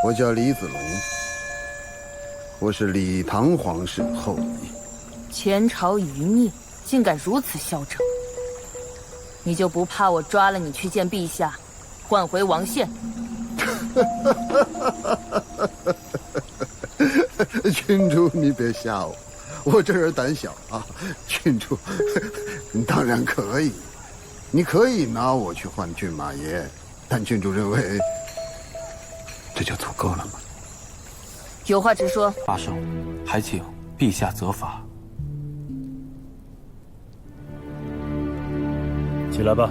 我叫李子龙，我是李唐皇室后裔。前朝余孽，竟敢如此嚣张！你就不怕我抓了你去见陛下，换回王宪？郡主，你别吓我，我这人胆小啊。郡主，当然可以，你可以拿我去换郡马爷，但郡主认为这就足够了吗？有话直说。罢手，还请陛下责罚。起来吧。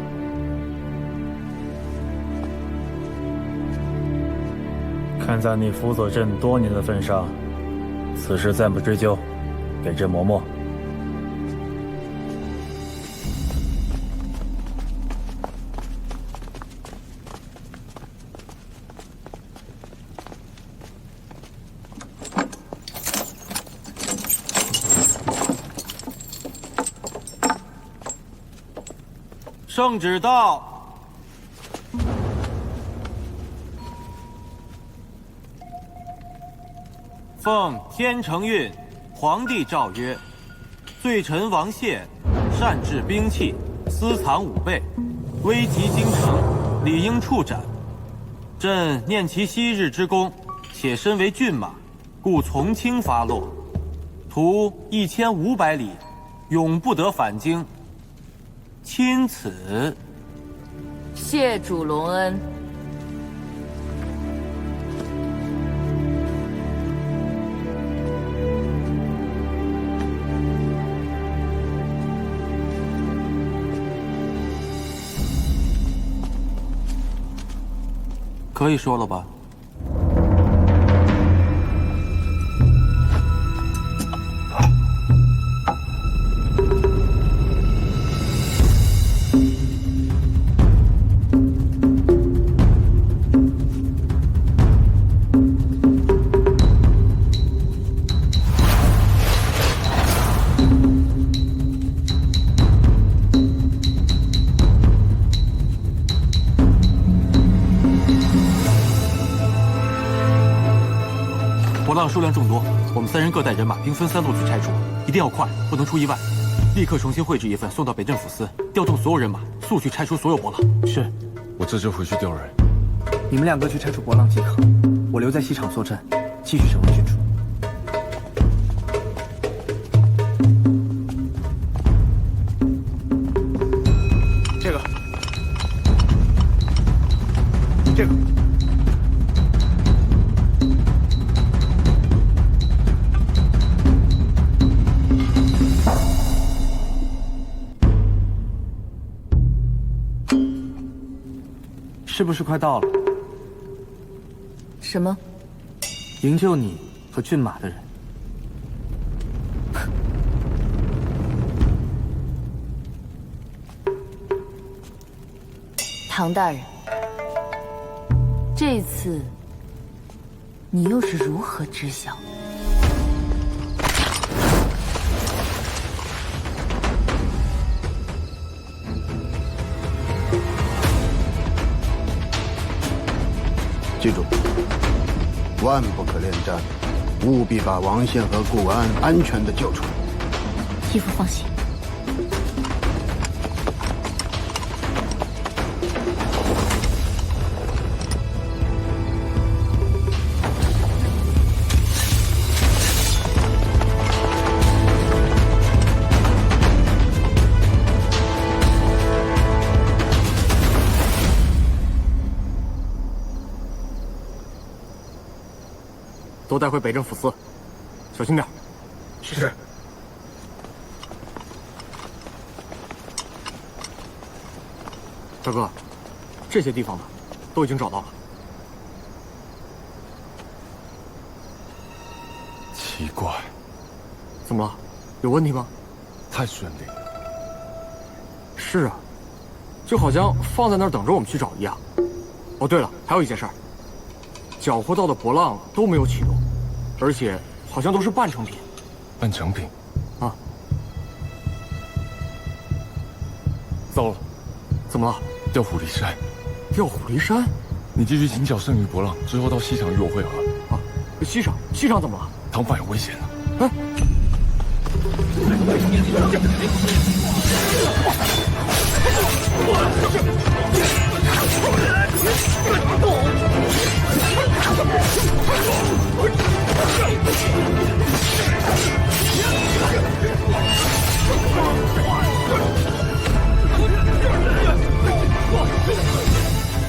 看在你辅佐朕多年的份上，此事暂不追究，给朕磨墨。圣旨到。奉天承运皇帝诏曰：罪臣王宪擅制兵器，私藏武备，危及京城，理应处斩。朕念其昔日之功，且身为骏马，故从轻发落。途1500里，永不得返京。钦此。谢主隆恩。可以说了吧？波浪数量众多，我们3人各带人马，兵分3路去拆除，一定要快，不能出意外。立刻重新绘制一份，送到北镇抚司，调动所有人马，速去拆除所有波浪。是，我这就回去调人。你们2个去拆除波浪即可，我留在西场坐镇，继续审问郡主。这个。是不是快到了？什么？营救你和骏马的人。唐大人，这次你又是如何知晓？记住，万不可恋战，务必把王宪和顾安安全地救出来。义父放心。都带回北镇抚司，小心点。是。大哥，这些地方的都已经找到了。奇怪，怎么了？有问题吗？太顺利了。是啊，就好像放在那儿等着我们去找一样。哦，对了，还有一件事儿，缴获到的波浪都没有启动，而且好像都是半成品。半成品。啊。糟了，怎么了？调虎离山。调虎离山？你继续谨小慎于伯浪，之后到西厂与我会合。啊，西厂怎么了？唐范有危险了。哎，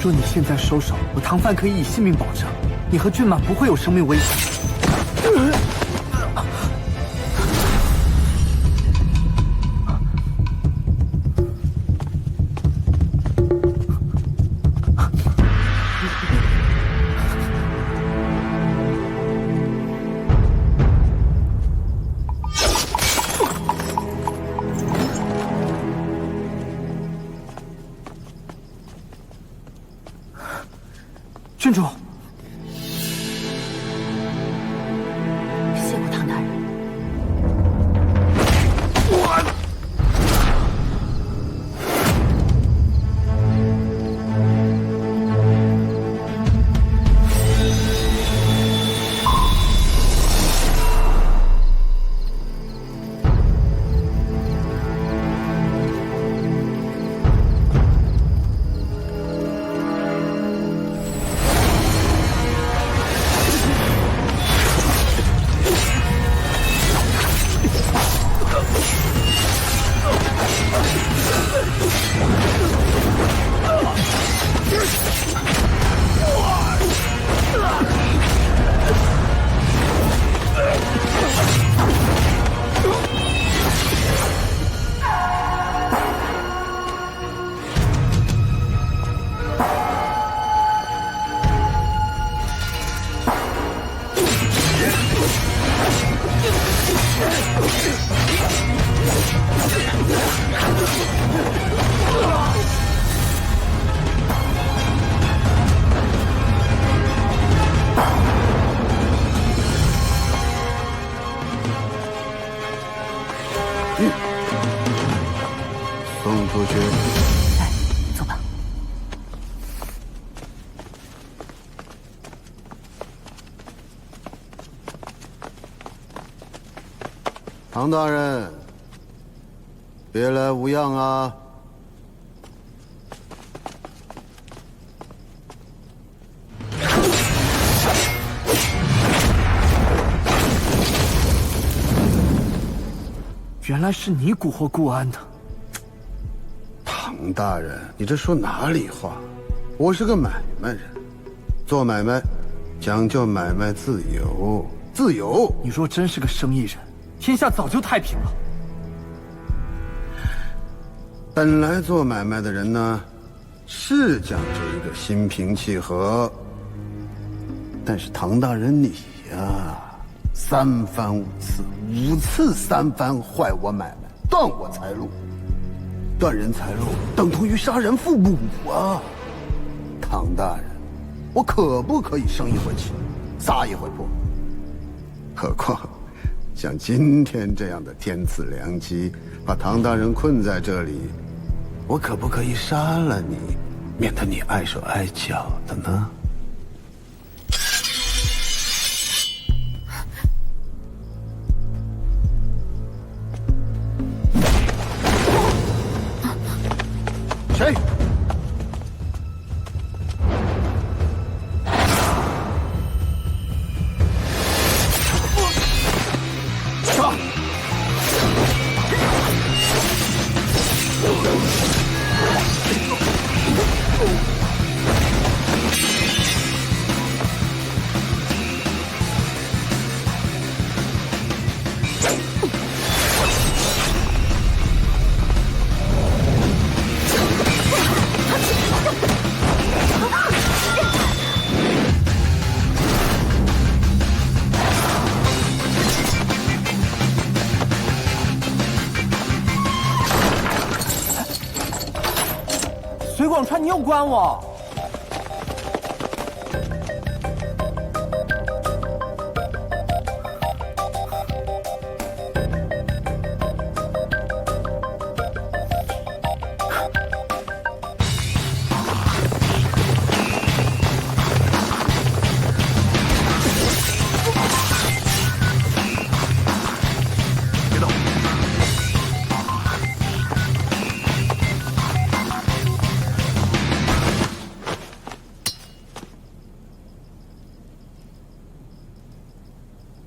若你现在收手，我唐范可以以性命保证，你和骏马不会有生命危险。郡主，谢过唐大人。送出去。来，走吧。唐大人，别来无恙啊！原来是你蛊惑顾安的。唐大人，你这说哪里话？我是个买卖人，做买卖讲究买卖自由，自由。你若真是个生意人，天下早就太平了。本来做买卖的人呢，是讲究一个心平气和。但是唐大人你呀，三番五次，五次三番坏我买卖，断我财路。断人财路等同于杀人父母啊！唐大人，我可不可以生一回气，撒一回泼？何况像今天这样的天赐良机，把唐大人困在这里，我可不可以杀了你，免得你碍手碍脚的呢？谁？杀！水广川，你又关我！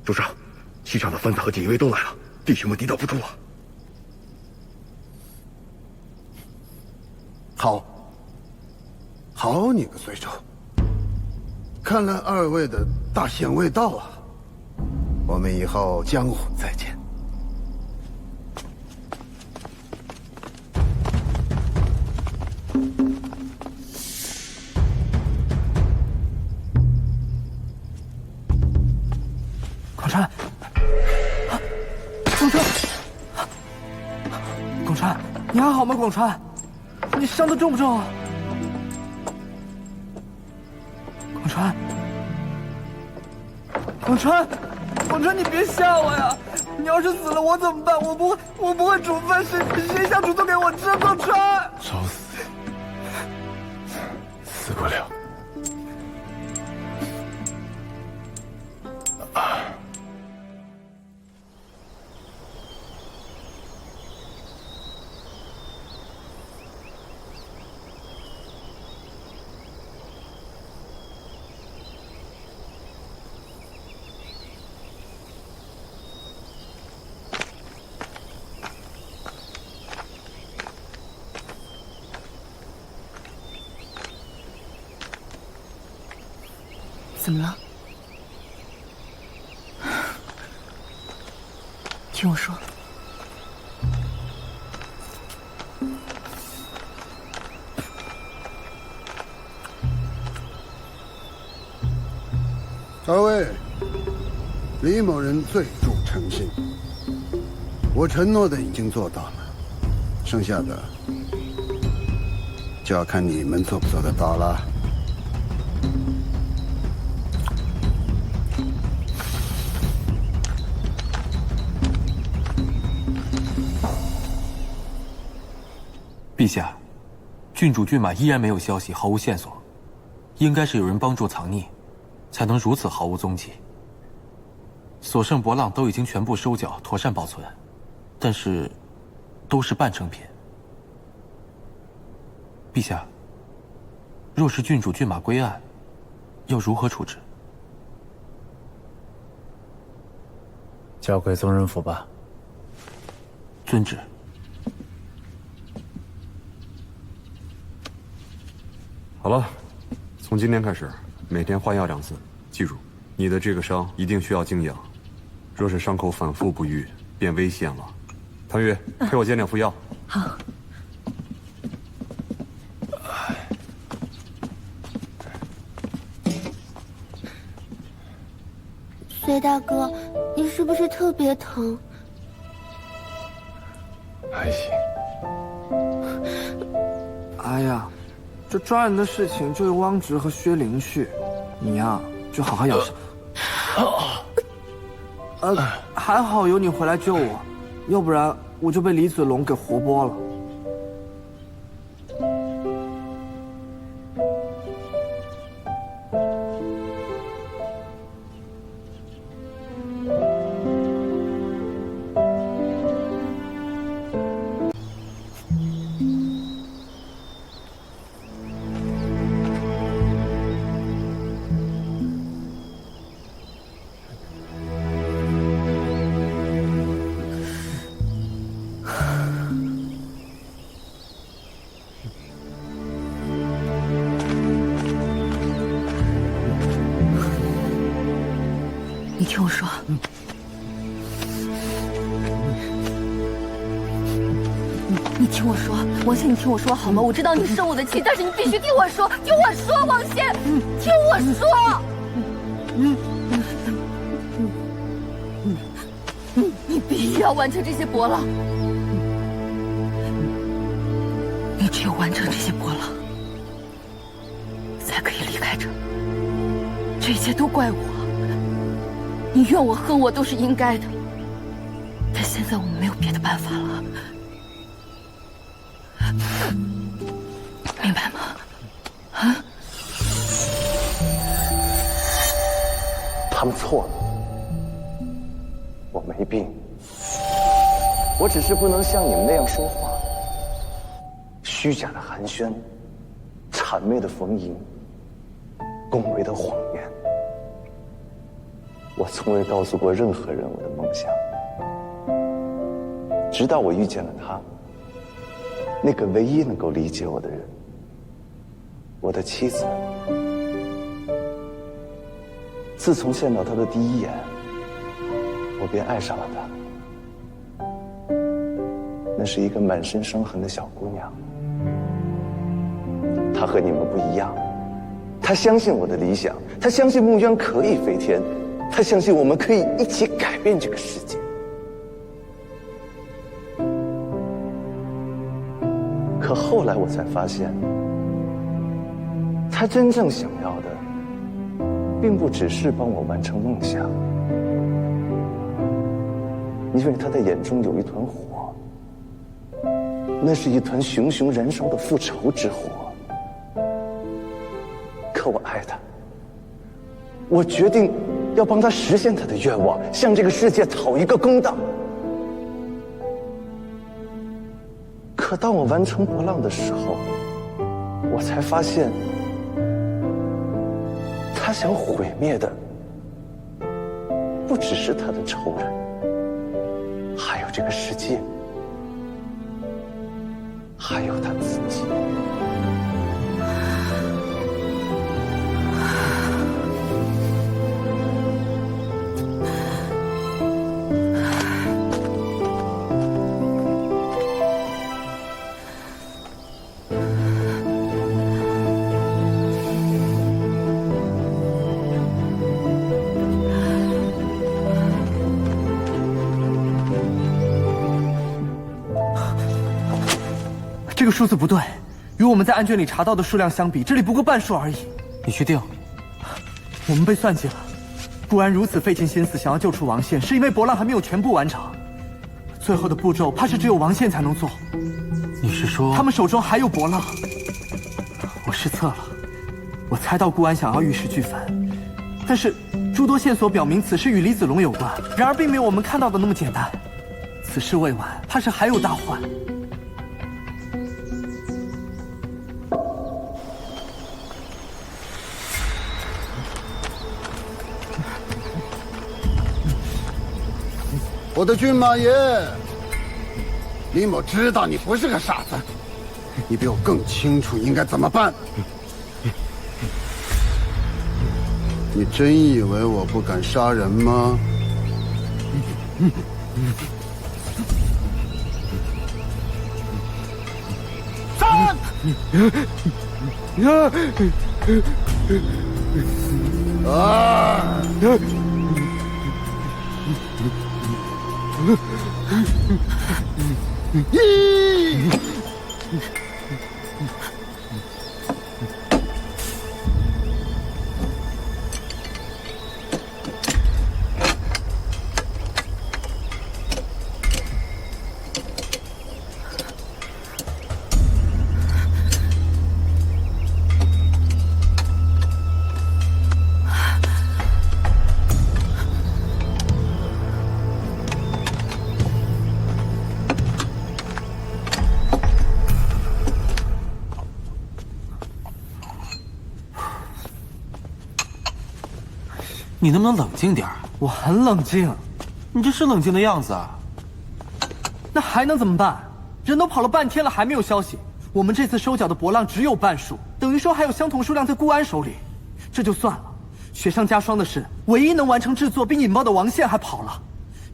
主上，西厂的番子和锦衣卫都来了，弟兄们抵挡不住啊！好，好你个随州！看来二位的大限未到啊，我们以后江湖再见。广川，广川，广川，你还好吗？广川，你伤得重不重啊？广川，广川，广川，你别吓我呀！你要是死了，我怎么办？我不会煮饭，谁下煮都给我吃？广川，找死，死不了。怎么了？听我说，二位，李某人最重诚信，我承诺的已经做到了，剩下的就要看你们做不做得到了。陛下，郡主郡马依然没有消息，毫无线索，应该是有人帮助藏匿，才能如此毫无踪迹。所剩博浪都已经全部收缴，妥善保存，但是都是半成品。陛下，若是郡主郡马归案，要如何处置？交给宗人府吧。遵旨。好了，从今天开始，每天换药2次。记住，你的这个伤一定需要静养，若是伤口反复不愈，便危险了。唐月，陪我煎2副药。好。隋大哥，你是不是特别疼？还行。哎呀，这抓人的事情就由汪直和薛灵去，你呀就好好养伤。还好有你回来救我，要不然我就被李子龙给活剥了。你听我说，你听我说，王谢，你听我说好吗？我知道你生我的气，但是你必须听我说，听我说，王谢，听我说。你必须要完成这些伯浪，你只有完成这些伯浪，才可以离开这。这一切都怪我。你怨我恨我都是应该的，但现在我们没有别的办法了，明白吗？啊？他们错了，我没病，我只是不能像你们那样说话，虚假的寒暄，谄媚的逢迎，恭维的谎言。我从未告诉过任何人我的梦想，直到我遇见了她，那个唯一能够理解我的人，我的妻子。自从见到她的第一眼，我便爱上了她。那是一个满身伤痕的小姑娘，她和你们不一样，她相信我的理想，她相信木渊可以飞天，她相信我们可以一起改变这个世界。可后来我才发现，她真正想要的，并不只是帮我完成梦想，因为她的眼中有一团火，那是一团熊熊燃烧的复仇之火。可我爱她，我决定要帮她实现她的愿望，向这个世界讨一个公道。可当我完成波浪的时候，我才发现，他想毁灭的不只是他的仇人，还有这个世界，还有他自己。这个数字不对，与我们在案卷里查到的数量相比，这里不过半数而已。你确定？我们被算计了。顾安如此费尽心思想要救出王宪，是因为博浪还没有全部完成。最后的步骤，怕是只有王宪才能做。你是说他们手中还有博浪？我失策了，我猜到顾安想要玉石俱焚，但是诸多线索表明此事与李子龙有关，然而并没有我们看到的那么简单。此事未完，怕是还有大患。我的骏马爷，李某知道你不是个傻子，你比我更清楚应该怎么办。你真以为我不敢杀人吗？杀！啊！你能不能冷静点儿？我很冷静，你这是冷静的样子啊。那还能怎么办？人都跑了半天了，还没有消息。我们这次收缴的博浪只有半数，等于说还有相同数量在顾安手里。这就算了，雪上加霜的是，唯一能完成制作并引爆的王宪还跑了。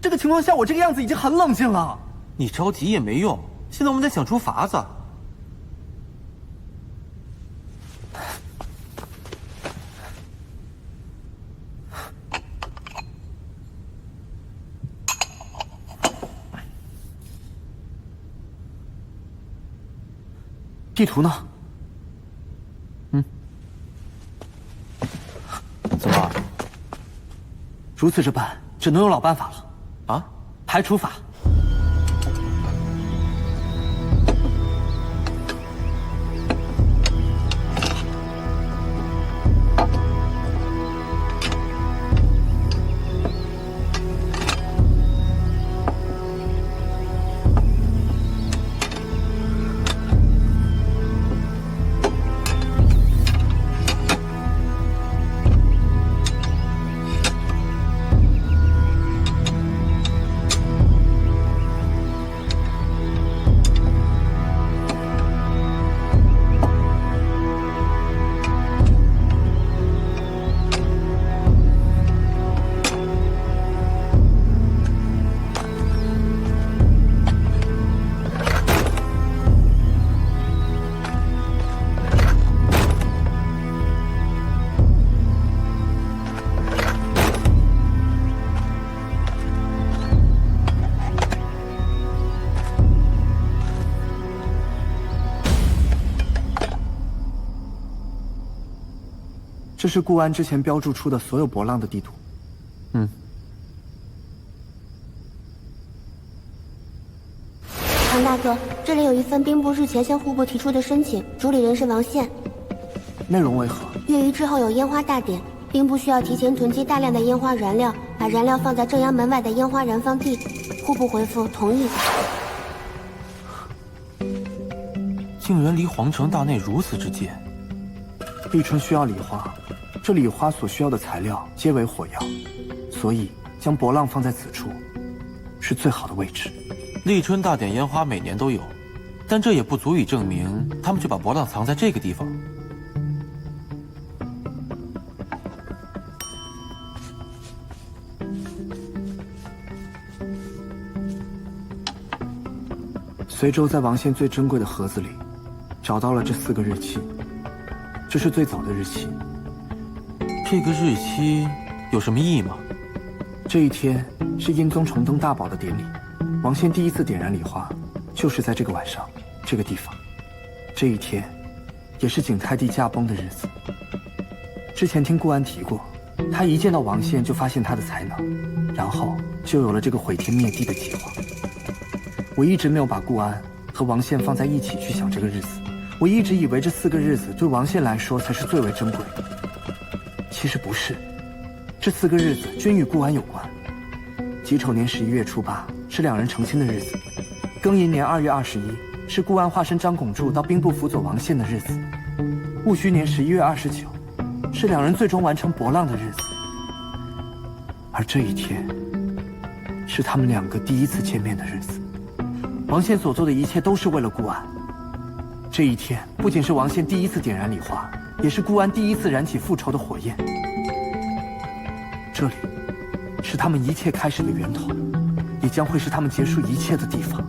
这个情况下，我这个样子已经很冷静了。你着急也没用，现在我们得想出法子。地图呢？怎么？如此这般，只能用老办法了。啊？排除法。这是顾安之前标注出的所有博浪的地图。唐大哥，这里有一份兵部日前向户部提出的申请，主理人是王宪。内容为何？月余之后有烟花大典，兵部需要提前囤积大量的烟花燃料，把燃料放在正阳门外的烟花燃放地。户部回复同意。竟然离皇城大内如此之近。立春需要礼花，这礼花所需要的材料皆为火药，所以将博浪放在此处是最好的位置。立春大典烟花每年都有，但这也不足以证明他们就把博浪藏在这个地方。随州在王宪最珍贵的盒子里找到了这4个日期，这是最早的日期。这个日期有什么意义吗？这一天是英宗重登大宝的典礼，王宪第一次点燃礼花，就是在这个晚上，这个地方。这一天，也是景泰帝驾崩的日子。之前听顾安提过，他一见到王宪就发现他的才能，然后就有了这个毁天灭地的计划。我一直没有把顾安和王宪放在一起去想这个日子，我一直以为这4个日子对王宪来说才是最为珍贵的。其实不是，这4个日子均与顾安有关。己丑年11月初8是2人成亲的日子，庚寅年2月21是顾安化身张拱柱到兵部辅佐王宪的日子，戊戌年11月29是2人最终完成博浪的日子，而这一天是他们2个第一次见面的日子。王宪所做的一切都是为了顾安。这一天不仅是王宪第一次点燃礼花，也是顾安第一次燃起复仇的火焰。这里是他们一切开始的源头，也将会是他们结束一切的地方。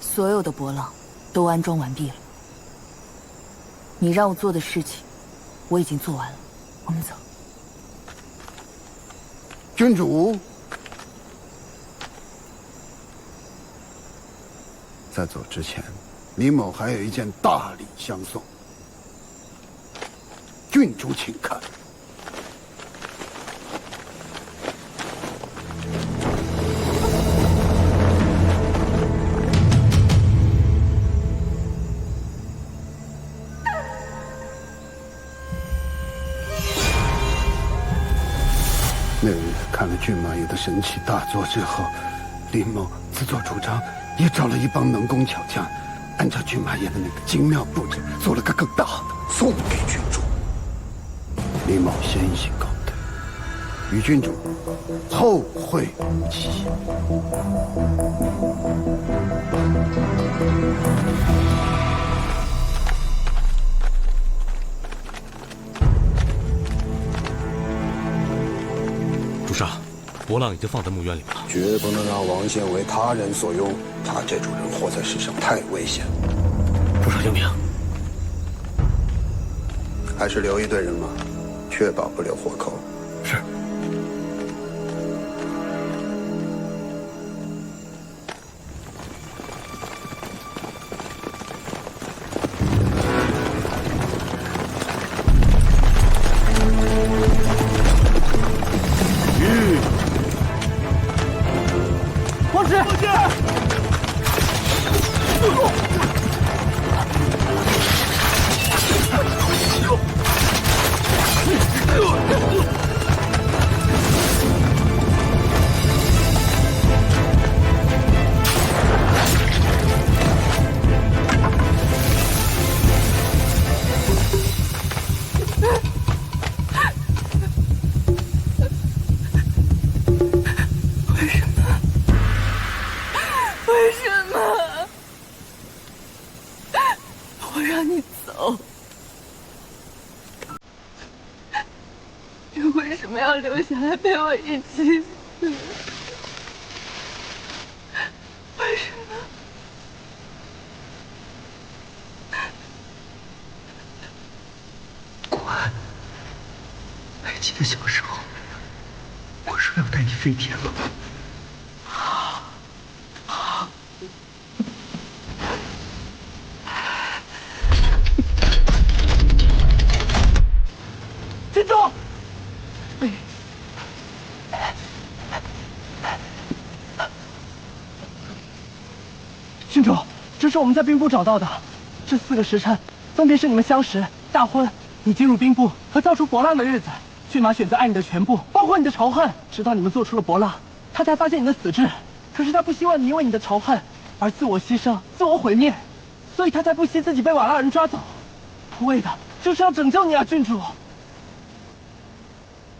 所有的博浪都安装完毕了。你让我做的事情，我已经做完了。我们走。君主，在走之前，李某还有一件大礼相送。郡主请看。那日看了骏马爷的神奇大作之后，林某自作主张，也找了一帮能工巧匠，按照骏马爷的那个精妙布置，做了个更大的，送给郡主。林某深信高德，与郡主后会无期。主上，博浪已经放在墓园里了。绝不能让王宪为他人所用，他这种人活在世上太危险了。主上英明。还是留一队人马，确保不留活口。是。王旨！让你走。你为什么要留下来陪我一起死？为什么？乖，还记得小时候，我说要带你飞天吗？郡主，郡主，这是我们在兵部找到的。这4个时辰，分别是你们相识、大婚、你进入兵部和造出博浪的日子。骏马选择爱你的全部，包括你的仇恨，直到你们做出了博浪，他才发现你的死志。可是他不希望你因为你的仇恨而自我牺牲、自我毁灭，所以他才不惜自己被瓦剌人抓走，为的就是要拯救你啊，郡主。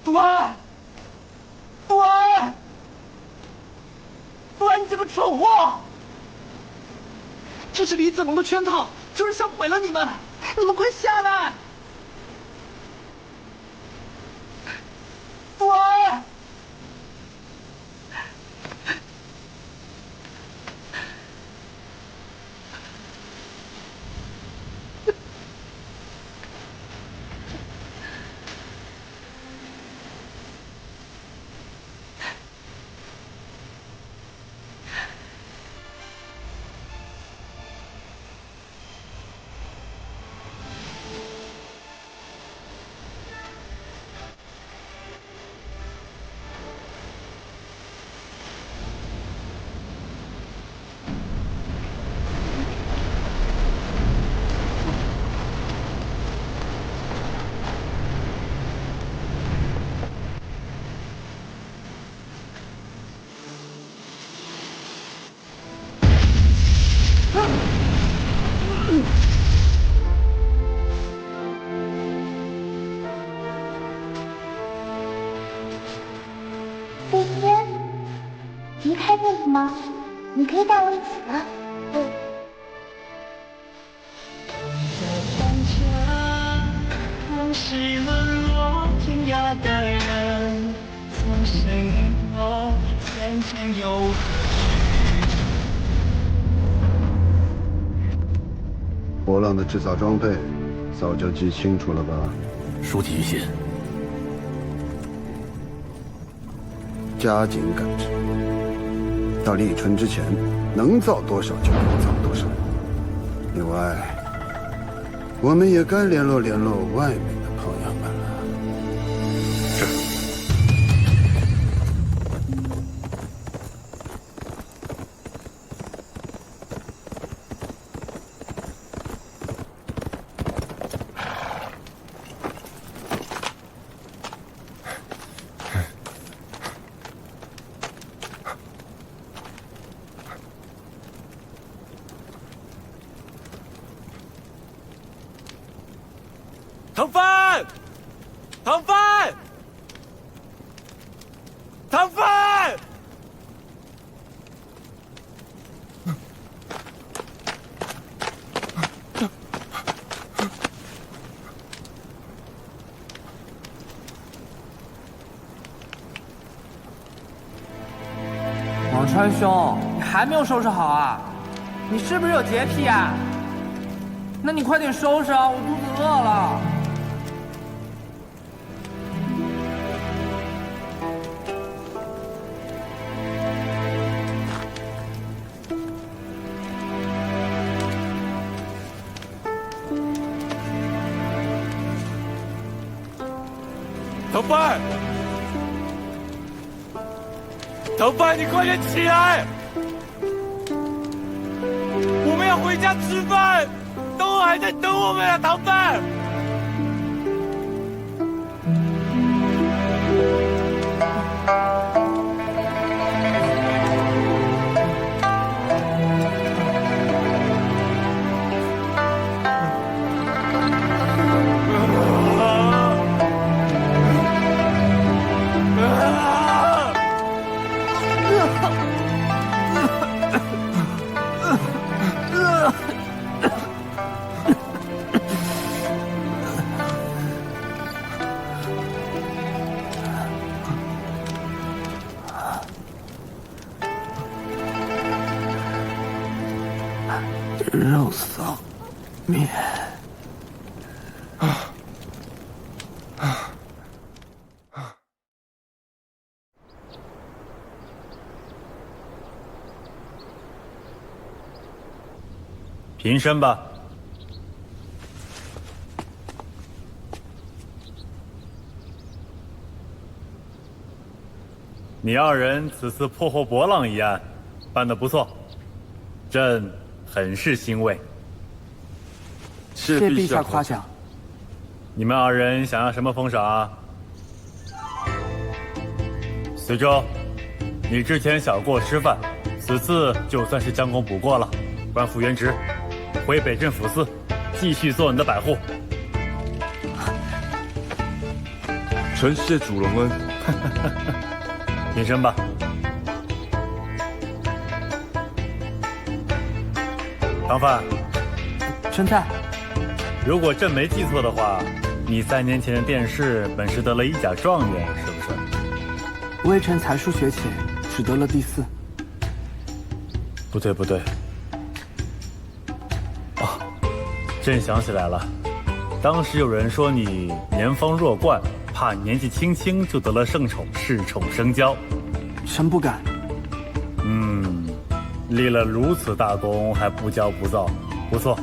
福安，福安，福安，你这个蠢货！这是李子龙的圈套，就是想毁了你们！你们快下来！福安！飞天，离开这里吗？你可以带我一起啊。博浪的制造装配，早就记清楚了吧？书记于心，加紧赶制，到立春之前，能造多少就能造多少。另外，我们也该联络联络外面的朋友们了。唐帆，唐帆，唐帆！王川兄，你还没有收拾好啊？你是不是有洁癖啊？那你快点收拾啊，我肚子饿了。唐帆，唐帆，你快点起来！我们要回家吃饭，都还在等我们啊，唐帆！肉臊面。平身吧。你二人此次破获博浪一案，办得不错，朕很是欣慰。谢陛下夸奖。你们二人想要什么封赏啊？随州，你之前小过失犯，此次就算是将功补过了，官复原职，回北镇抚司，继续做你的百户。臣谢主隆恩。平身吧。唐范，臣在。如果朕没记错的话，你3年前的殿试本是得了1甲状元，是不是？微臣才疏学浅，只得了第4。不对不对。哦，朕想起来了，当时有人说你年方弱冠，怕年纪轻轻就得了圣宠，恃宠生骄。臣不敢。立了如此大功还不骄不躁，不错。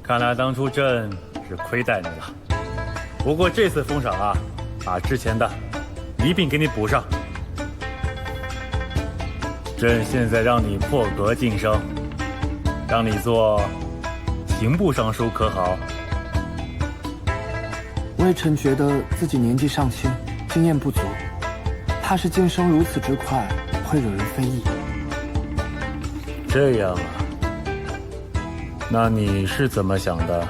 看来当初朕是亏待你了。不过这次封赏啊，把之前的一并给你补上。朕现在让你破格晋升，让你做刑部尚书可好？微臣觉得自己年纪尚轻，经验不足，怕是晋升如此之快，会惹人非议。这样啊，那你是怎么想的？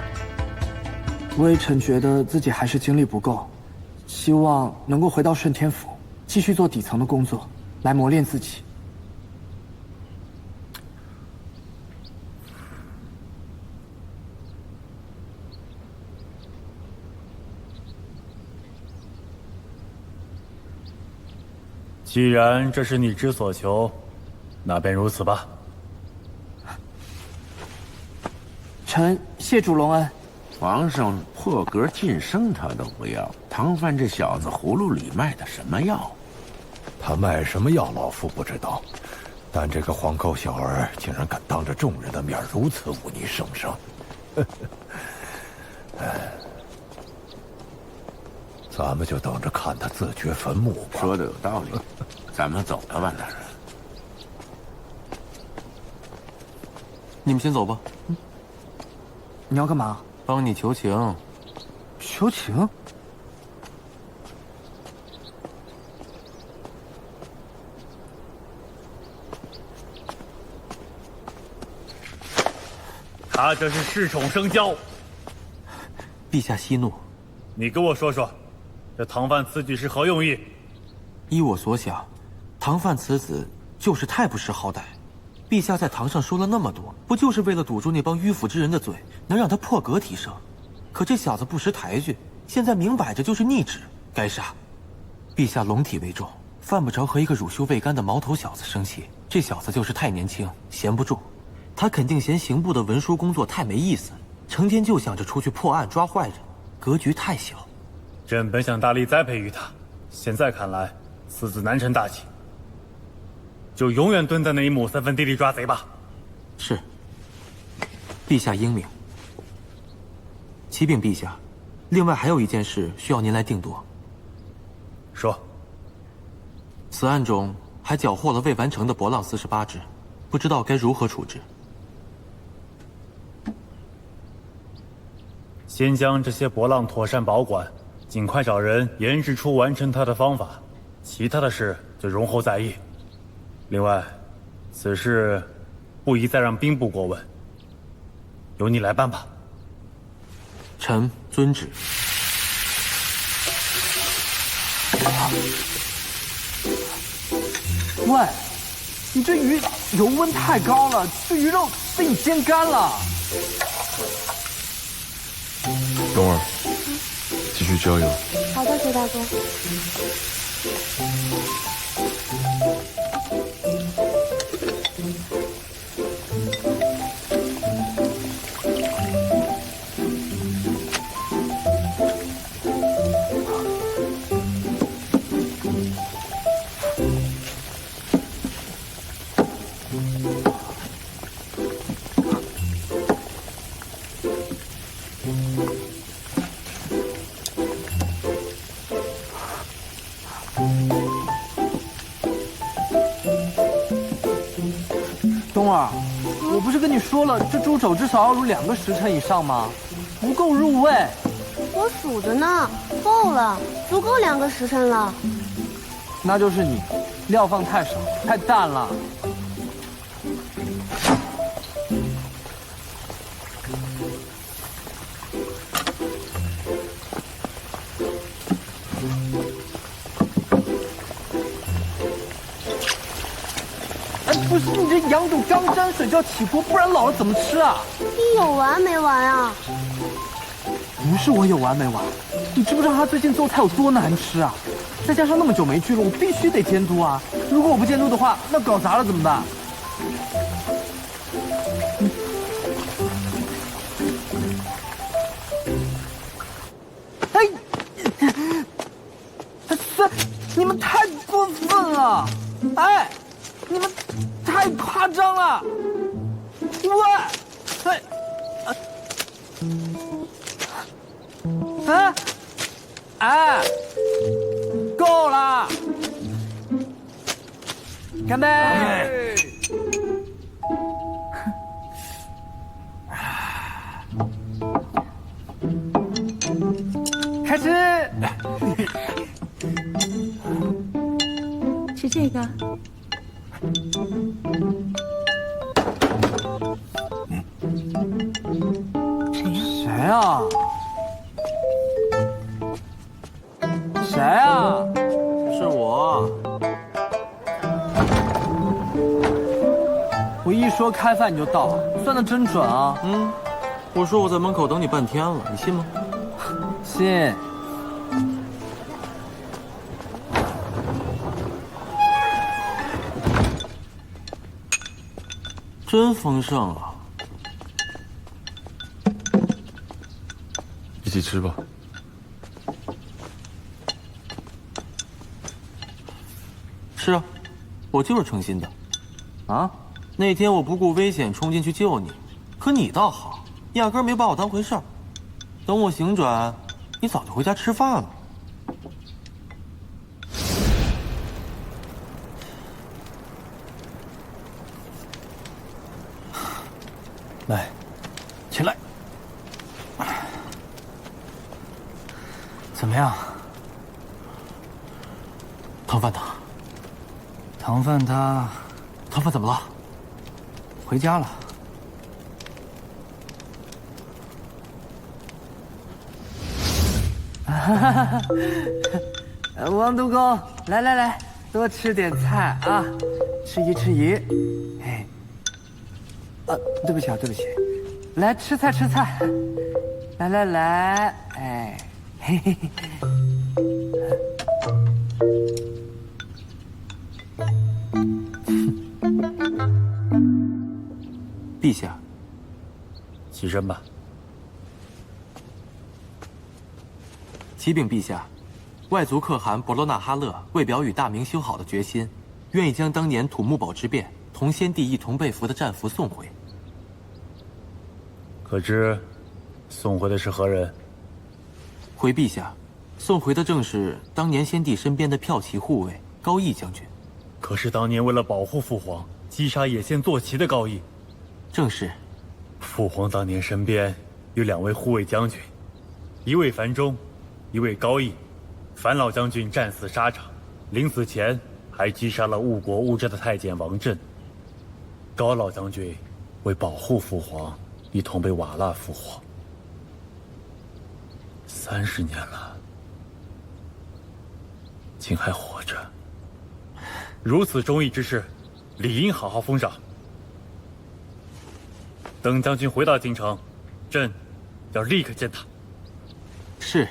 微臣觉得自己还是精力不够，希望能够回到顺天府，继续做底层的工作，来磨练自己。既然这是你之所求，那便如此吧。臣谢主隆恩。皇上破格晋升他都不要，唐范这小子葫芦里卖的什么药？他卖什么药，老夫不知道，但这个黄沟小儿竟然敢当着众人的面如此忤逆圣上。咱们就等着看他自掘坟墓吧。说的有道理，咱们走了，万大人。你们先走吧。你要干嘛？帮你求情。求情？他这是恃宠生骄。陛下息怒。你给我说说，这唐范此举是何用意？依我所想，唐范此子就是太不识好歹。陛下在堂上说了那么多，不就是为了堵住那帮迂腐之人的嘴，能让他破格提升？可这小子不识抬举，现在明摆着就是逆旨，该杀。陛下龙体为重，犯不着和一个乳臭未干的毛头小子生气。这小子就是太年轻，闲不住。他肯定嫌刑部的文书工作太没意思，成天就想着出去破案抓坏人，格局太小。朕本想大力栽培于他，现在看来，此子难成大器。就永远蹲在那一亩3分地里抓贼吧。是。陛下英明。启禀陛下，另外还有一件事需要您来定夺。说。此案中还缴获了未完成的博浪48只，不知道该如何处置。先将这些博浪妥善保管，尽快找人研制出完成它的方法，其他的事就容后再议。另外，此事不宜再让兵部过问，由你来办吧。臣遵旨。喂，你这鱼油温太高了，这鱼肉被你煎干了。冬儿，继续加油。好的，隋大哥。儿，我不是跟你说了，这猪肘至少要卤2个时辰以上吗？不够入味。我数着呢，够了，足够2个时辰了。那就是你，料放太少，太淡了。不是你这羊肚刚沾水就要起锅，不然老了怎么吃啊？你有完没完啊？不是我有完没完，你知不知道他最近做菜有多难吃啊？再加上那么久没去了，我必须得监督啊！如果我不监督的话，那搞砸了怎么办？哎，你们太过分了！哎，你们太夸张了！喂，哎，够了！干杯！开始。吃这个。谁呀？谁呀？是我。我一说开饭你就到，算得真准啊！我说我在门口等你半天了，你信吗？信。真丰盛啊！一起吃吧。是啊，我就是诚心的。啊？那天我不顾危险冲进去救你，可你倒好，压根没把我当回事儿。等我醒转，你早就回家吃饭了。来，起来。怎么样？唐范他，唐范他，唐范怎么了？回家了。王督公，来来来，多吃点菜啊，吃鱼吃鱼。哎，对不起啊，对不起，来吃菜吃菜，来来来，哎，嘿嘿嘿。陛下，起身吧。启禀陛下，外族可汗伯罗纳哈勒为表与大明修好的决心，愿意将当年土木堡之变同先帝一同被俘的战俘送回。可知，送回的是何人？回陛下，送回的正是当年先帝身边的骠骑护卫高义将军。可是当年为了保护父皇，击杀野县坐骑的高义。正是。父皇当年身边有2位护卫将军，一位樊中，一位高义。樊老将军战死沙场，临死前还击杀了误国误政的太监王振。高老将军为保护父皇，一同被瓦剌复活。30年了，竟还活着。如此忠义之士，理应好好封赏。等将军回到京城，朕要立刻见他。是。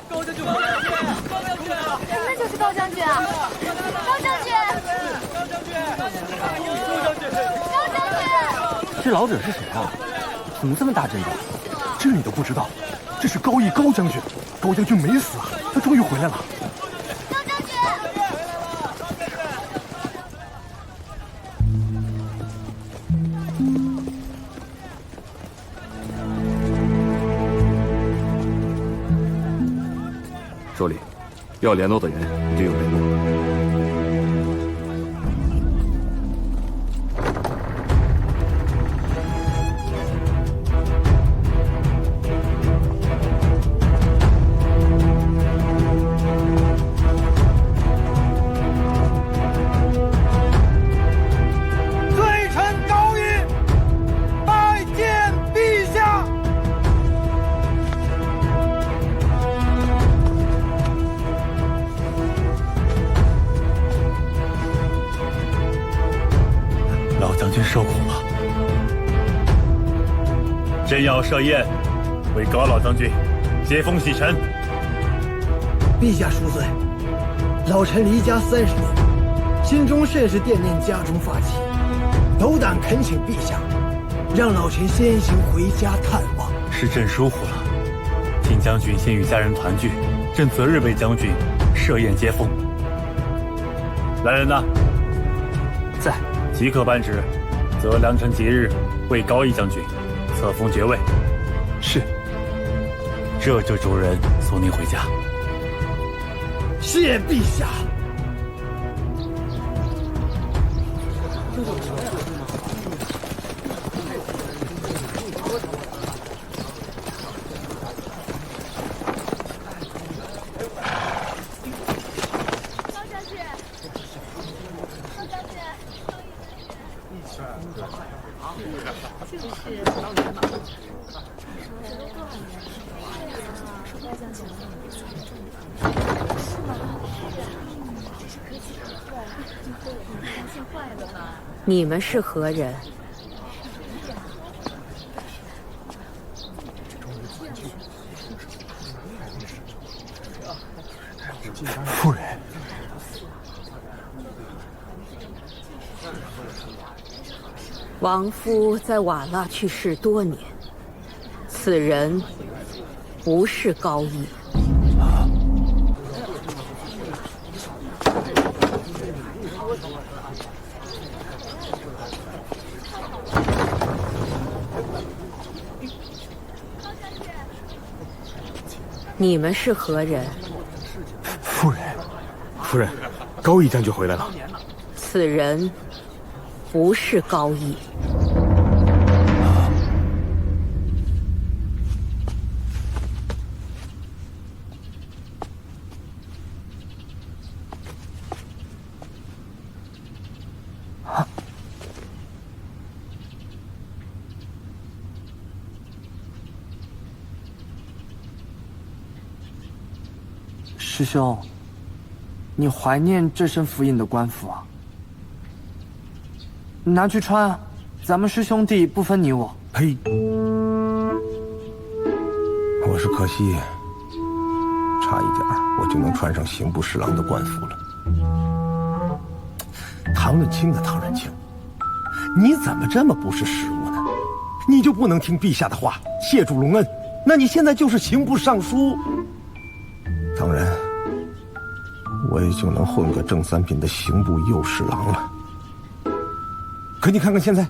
高将军，高将军，高将军，那就是高将军啊！高将军，高将军，高将军，高将军，这老者是谁啊？怎么这么大阵仗？这你都不知道？这是高义高将军，高将军没死啊，他终于回来了。高将军。首领，要联络的人已经有联络。罪臣高义拜见陛下。老将军受苦了。朕要设宴，为高老将军接风洗尘。陛下恕罪，老臣离家30年，心中甚是惦念家中发妻，斗胆恳请陛下，让老臣先行回家探望。是朕疏忽了，请将军先与家人团聚，朕择日为将军设宴接风。来人呐！在。即刻颁旨，择良辰吉日为高义将军册封爵位。是。这就主人送您回家。谢陛下。你们是何人？夫人，王夫在瓦剌去世多年，此人不是高义。你们是何人？夫人，高义将军回来了。此人不是高义。师兄，你怀念这身符印的官服啊？拿去穿啊，咱们师兄弟不分你我。呸！我是可惜，差一点我就能穿上刑部侍郎的官服了。唐润清的唐润清，你怎么这么不识时务呢？你就不能听陛下的话，谢主隆恩？那你现在就是刑部尚书。当然，我也就能混个正三品的刑部右侍郎了。可你看看现在，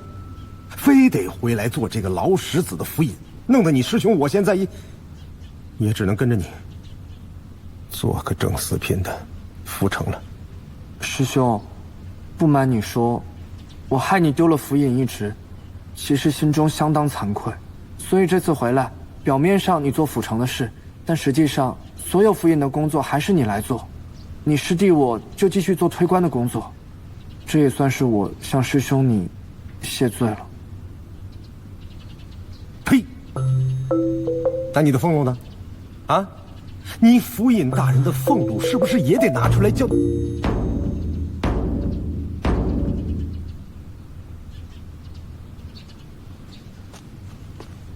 非得回来做这个老石子的府尹，弄得你师兄我现在也只能跟着你做个正四品的府丞了。师兄，不瞒你说，我害你丢了府尹一职，其实心中相当惭愧。所以这次回来，表面上你做府丞的事，但实际上所有府尹的工作还是你来做，你师弟我就继续做推官的工作，这也算是我向师兄你谢罪了。呸！那你的俸禄呢？啊，你府尹大人的俸禄是不是也得拿出来交？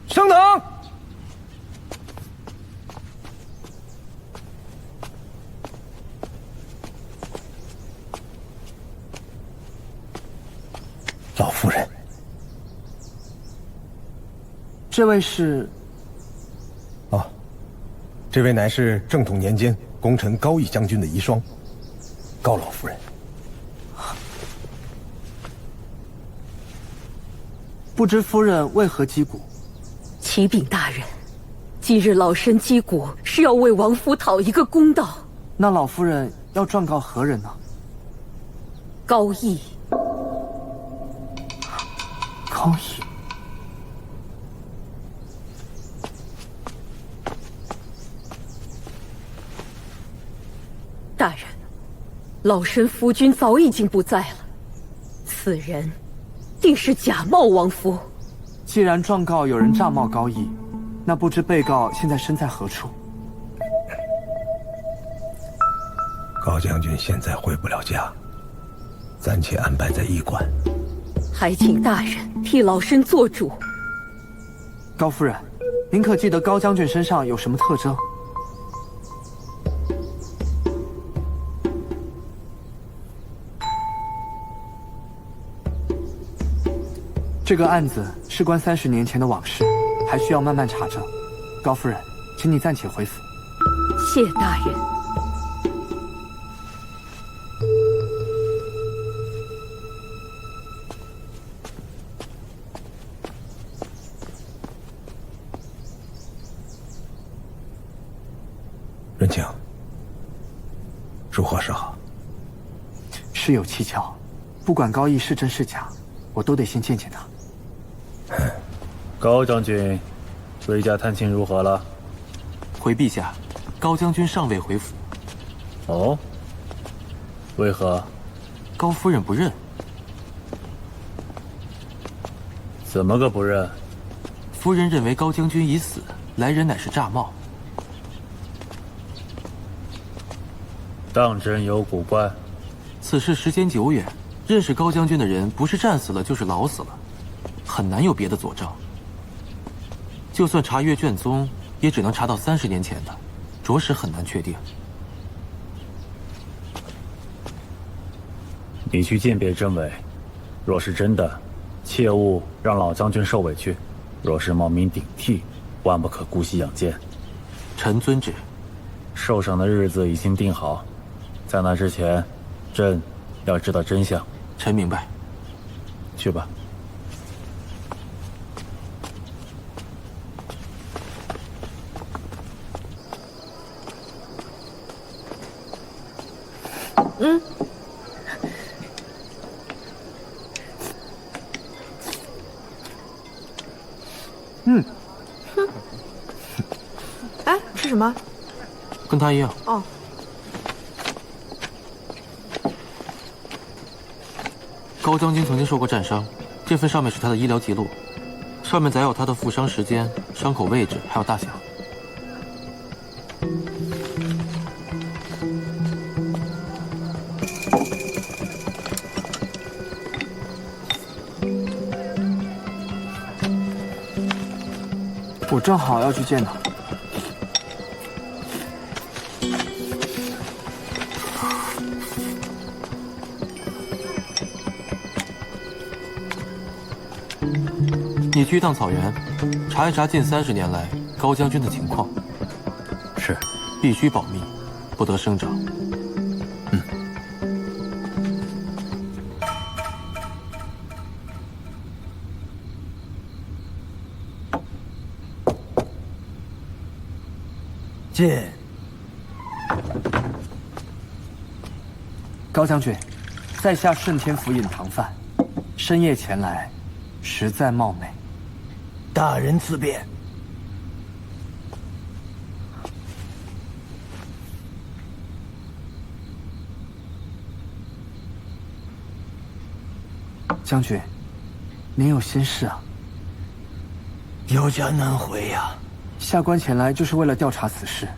升堂。夫人，这位是？哦，这位乃是正统年间功臣高义将军的遗孀，高老夫人。不知夫人为何击鼓？启禀大人，今日老身击鼓是要为王府讨一个公道。那老夫人要状告何人呢？高义。高义。大人，老身夫君早已经不在了，此人定是假冒王夫。既然状告有人诈冒高义，那不知被告现在身在何处？高将军现在回不了家，暂且安排在驿馆。还请大人替老身做主。高夫人，您可记得高将军身上有什么特征？这个案子事关30年前的往事，还需要慢慢查证。高夫人，请你暂且回府。谢大人。润庆，如何是好？事有蹊跷，不管高义是真是假，我都得先见见他。高将军，回家探亲如何了？回陛下，高将军尚未回府。哦，为何？高夫人不认。怎么个不认？夫人认为高将军已死，来人乃是诈冒。当真有古怪？此事时间久远，认识高将军的人不是战死了就是老死了，很难有别的佐证。就算查阅卷宗，也只能查到30年前的，着实很难确定。你去鉴别真伪，若是真的，切勿让老将军受委屈；若是冒名顶替，万不可姑息养奸。臣遵旨。受赏的日子已经定好，在那之前，朕要知道真相。臣明白。去吧。哎，吃什么？跟他一样。哦。高将军曾经受过战伤，这份上面是他的医疗记录，上面载有他的负伤时间、伤口位置还有大小。我正好要去见他。你去一趟草原，查一查近30年来高将军的情况。是，必须保密，不得声张。进。高将军，在下顺天府尹唐范，深夜前来，实在冒昧。大人自便。将军，您有心事啊？有家难回呀。下官前来就是为了调查此事。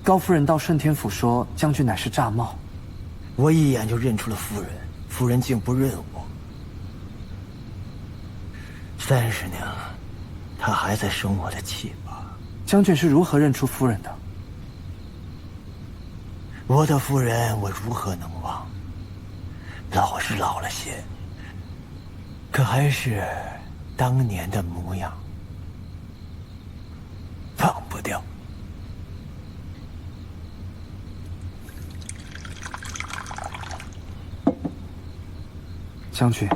高夫人到顺天府说将军乃是诈冒，我一眼就认出了夫人，夫人竟不认我。30年了，她还在生我的气吧？将军是如何认出夫人的？我的夫人，我如何能忘？老是老了些。可还是当年的模样，忘不掉。将军，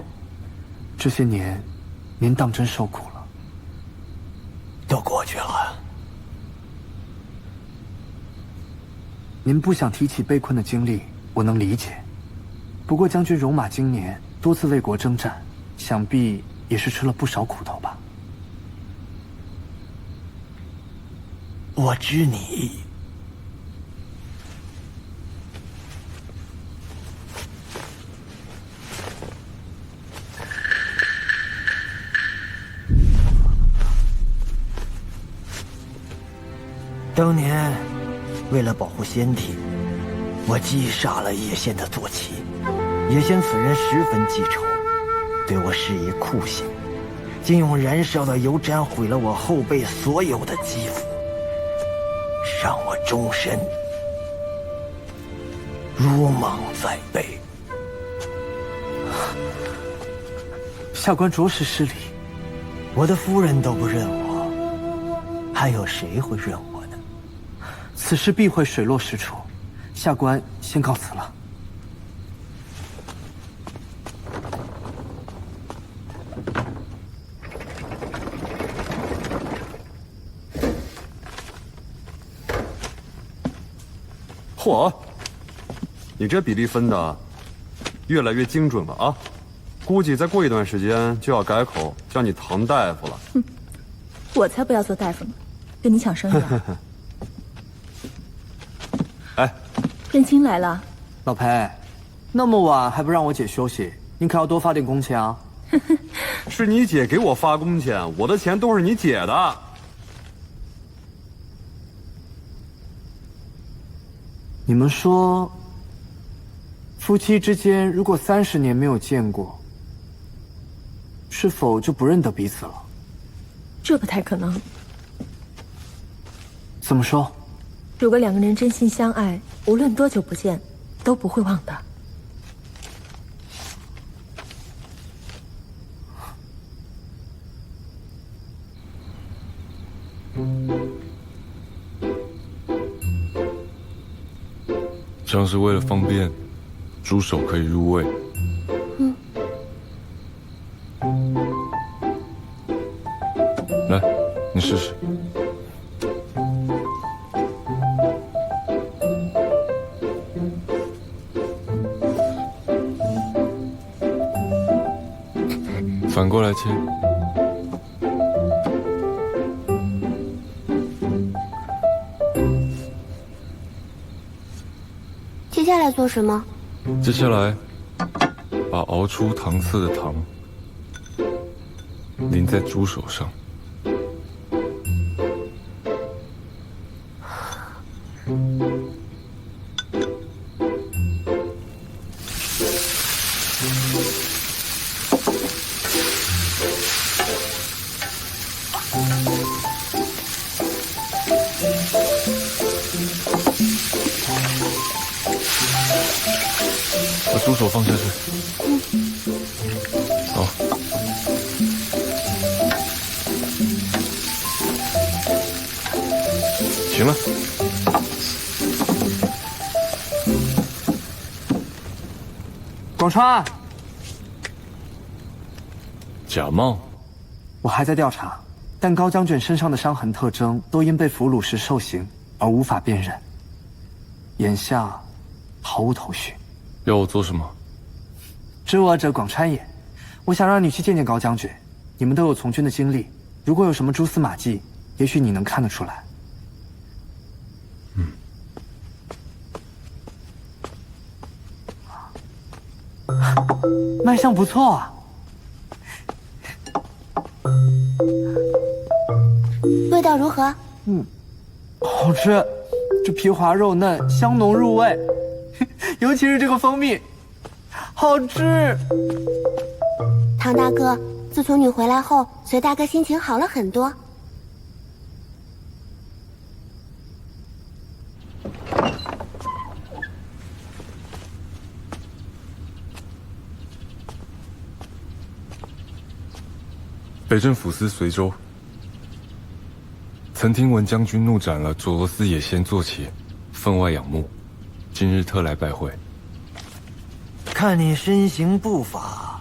这些年您当真受苦了。都过去了。您不想提起被困的经历，我能理解。不过将军戎马今年多次为国征战，想必也是吃了不少苦头吧？我知你意。当年，为了保护仙体，我击杀了叶仙的坐骑。叶仙此人十分记仇，对我施以酷刑，竟用燃烧的油毡毁了我后背所有的肌肤，让我终身如芒在背。下官着实失礼。我的夫人都不认我，还有谁会认我？此事必会水落石出，下官先告辞了。嚯，你这比例分的越来越精准了啊！估计再过一段时间就要改口叫你唐大夫了。哼，我才不要做大夫呢，跟你抢生意啊！哎，认亲来了。老裴，那么晚还不让我姐休息，你可要多发点工钱啊！是你姐给我发工钱，我的钱都是你姐的。你们说，夫妻之间如果30年没有见过，是否就不认得彼此了？这不太可能。怎么说？如果两个人真心相爱，无论多久不见，都不会忘的。这样是为了方便，猪手可以入味。来，你试试。反过来切。接下来做什么？接下来，把熬出糖色的糖淋在猪手上。把猪手放下去。好。行了。广川，假冒。我还在调查，但高将军身上的伤痕特征都因被俘虏时受刑而无法辨认，眼下毫无头绪。要我做什么？知我者广川也。我想让你去见见高将军，你们都有从军的经历，如果有什么蛛丝马迹，也许你能看得出来。卖相不错啊。味道如何？好吃，这皮滑肉嫩，香浓入味，尤其是这个蜂蜜，好吃。唐大哥，自从你回来后，隋大哥心情好了很多。北镇抚司随州。曾听闻将军怒斩了佐罗斯野仙坐骑，分外仰慕，今日特来拜会。看你身形步伐，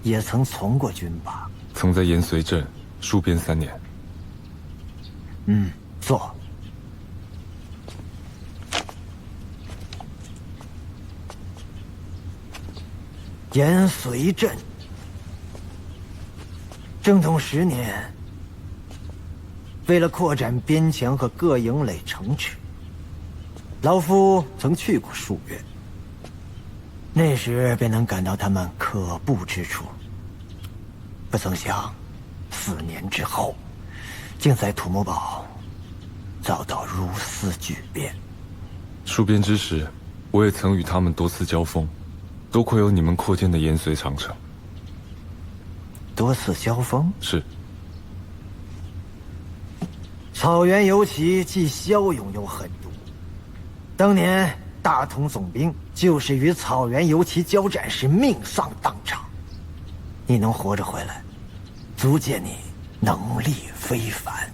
也曾从过军吧？曾在延绥镇戍边3年。坐。延绥镇，正统10年，为了扩展边墙和各营垒城池，老夫曾去过数月。那时便能感到他们可怖之处。不曾想，4年之后，竟在土木堡遭到如斯巨变。戍边之时，我也曾与他们多次交锋，多亏有你们扩建的延绥长城。多次交锋？是。草原游骑既骁勇又狠毒，当年大同总兵就是与草原游骑交战时命丧当场。你能活着回来，足见你能力非凡。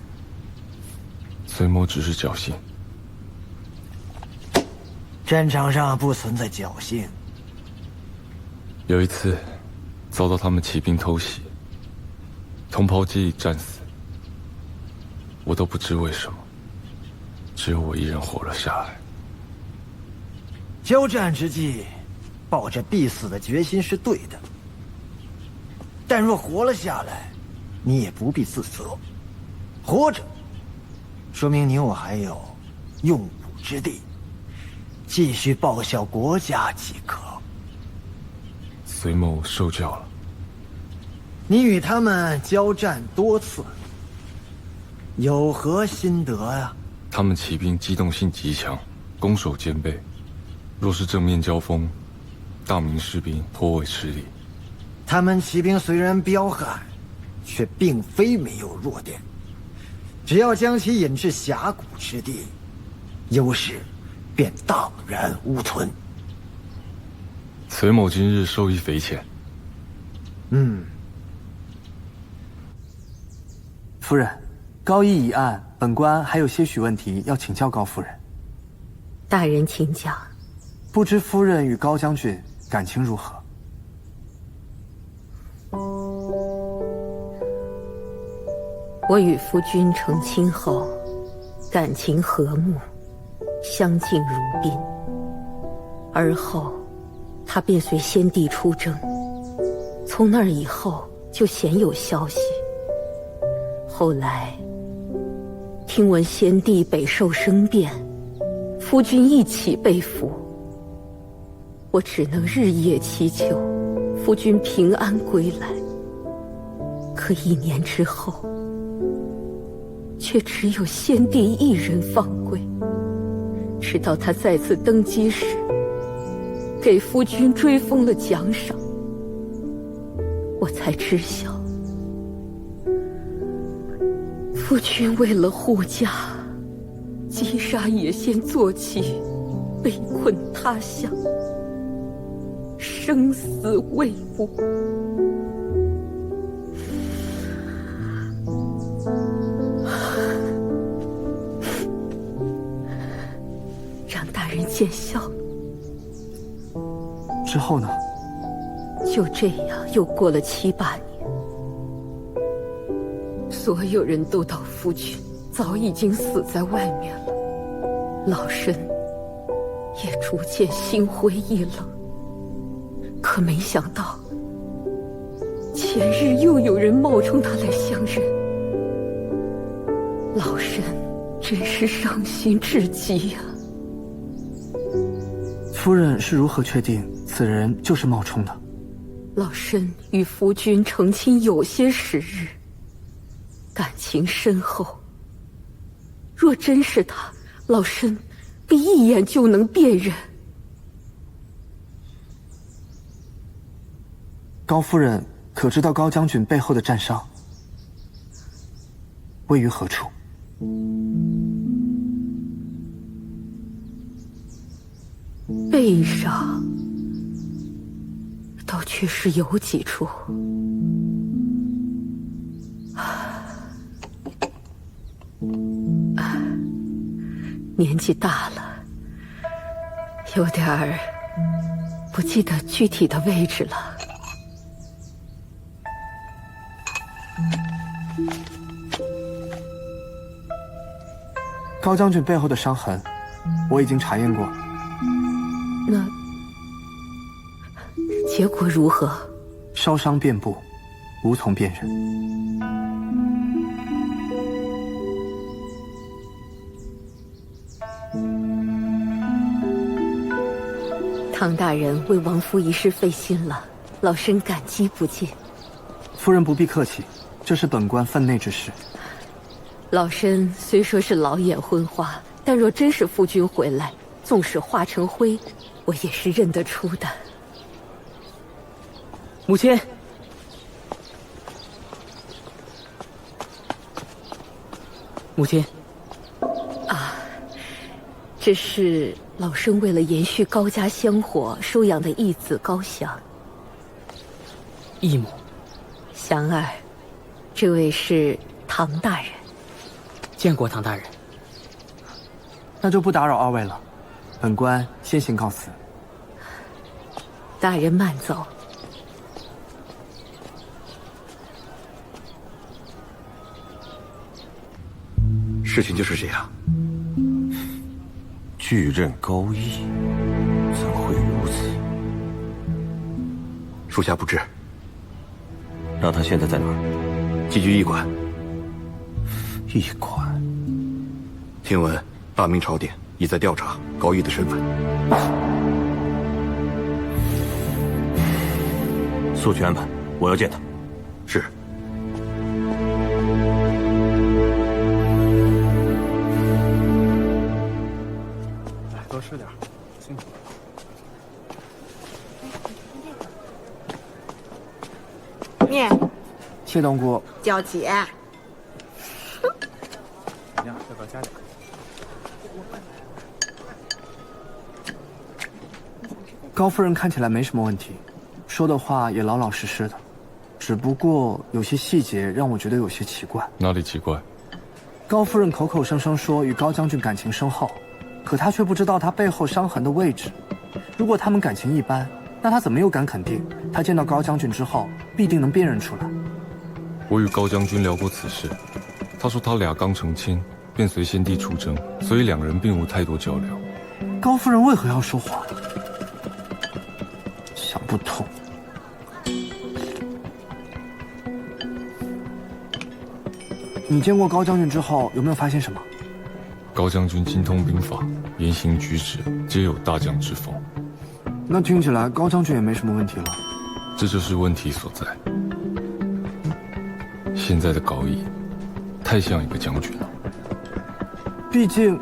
隋某只是侥幸。战场上不存在侥幸。有一次，遭到他们骑兵偷袭，同袍皆已战死，我都不知为什么，只有我一人活了下来。交战之际，抱着必死的决心是对的，但若活了下来，你也不必自责。活着，说明你我还有用武之地，继续报效国家即可。隋某受教了。你与他们交战多次，有何心得呀？他们骑兵机动性极强，攻守兼备，若是正面交锋，大明士兵颇为吃力。他们骑兵虽然彪悍，却并非没有弱点，只要将其引至峡谷之地，优势便荡然无存。隋某今日受益匪浅。夫人，高义已案，本官还有些许问题要请教高夫人。大人请讲。不知夫人与高将军感情如何？我与夫君成亲后，感情和睦，相敬如宾。而后，他便随先帝出征，从那以后就鲜有消息。后来，听闻先帝北受生变，夫君一起被俘，我只能日夜祈求夫君平安归来。可1年之后，却只有先帝一人放归。直到他再次登基时，给夫君追封了奖赏，我才知晓，夫君为了护驾，击杀野仙坐骑，被困他乡，生死未卜。让大人见笑。之后呢？就这样又过了7、8年，所有人都道夫君早已经死在外面了，老身也逐渐心灰意冷。可没想到，前日又有人冒充他来相认，老身真是伤心至极呀。夫人是如何确定此人就是冒充的？老身与夫君成亲有些时日，感情深厚。若真是他，老身必一眼就能辨认。高夫人可知道高将军背后的战伤位于何处？背上倒确实有几处，年纪大了，有点儿不记得具体的位置了。高将军背后的伤痕，我已经查验过了。那结果如何？烧伤遍布，无从辨认。唐大人为王夫一事费心了，老身感激不尽。夫人不必客气，这是本官分内之事。老身虽说是老眼昏花，但若真是夫君回来，纵使化成灰，我也是认得出的。母亲，母亲，啊，这是老身为了延续高家香火收养的义子高翔。义母，祥儿，这位是唐大人。见过唐大人。那就不打扰二位了，本官先行告辞。大人慢走。事情就是这样。巨刃高义，怎会如此？属下不知。让他现在在哪儿？寄居驿馆。驿馆。听闻大明朝典已在调查高义的身份。速去安排，我要见他。是。多吃点，辛苦了。面，谢东姑。叫姐。怎么样？要不要加点？高夫人看起来没什么问题，说的话也老老实实的，只不过有些细节让我觉得有些奇怪。哪里奇怪？高夫人口口声声说与高将军感情深厚，可她却不知道他背后伤痕的位置。如果他们感情一般，那她怎么又敢肯定他见到高将军之后必定能辨认出来？我与高将军聊过此事，他说他俩刚成亲便随先帝出征，所以两人并无太多交流。高夫人为何要说谎？想不通。你见过高将军之后，有没有发现什么？高将军精通兵法，言行举止皆有大将之风。那听起来高将军也没什么问题了。这就是问题所在。现在的高义，太像一个将军了。毕竟，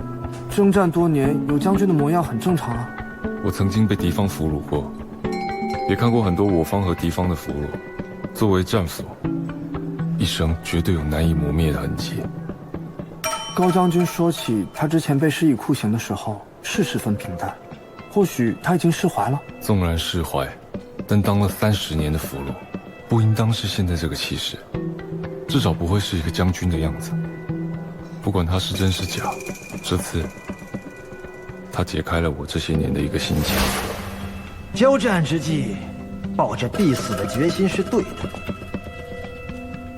征战多年，有将军的模样很正常啊。我曾经被敌方俘虏过，也看过很多我方和敌方的俘虏。作为战俘，一生绝对有难以磨灭的痕迹。高将军说起他之前被施以酷刑的时候，是十分平淡。或许他已经释怀了。纵然释怀，但当了30年的俘虏，不应当是现在这个气势，至少不会是一个将军的样子。不管他是真是假，这次他解开了我这些年的一个心结。交战之际，抱着必死的决心是对的，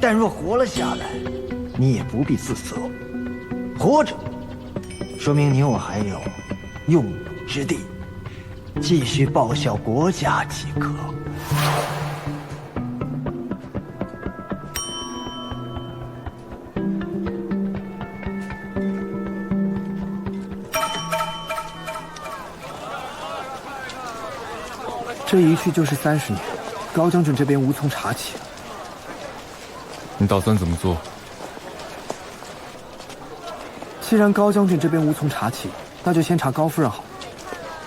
但若活了下来，你也不必自责。活着，说明你我还有用武之地，继续报效国家即可。这一去就是30年，高将军这边无从查起。你打算怎么做？既然高将军这边无从查起，那就先查高夫人好。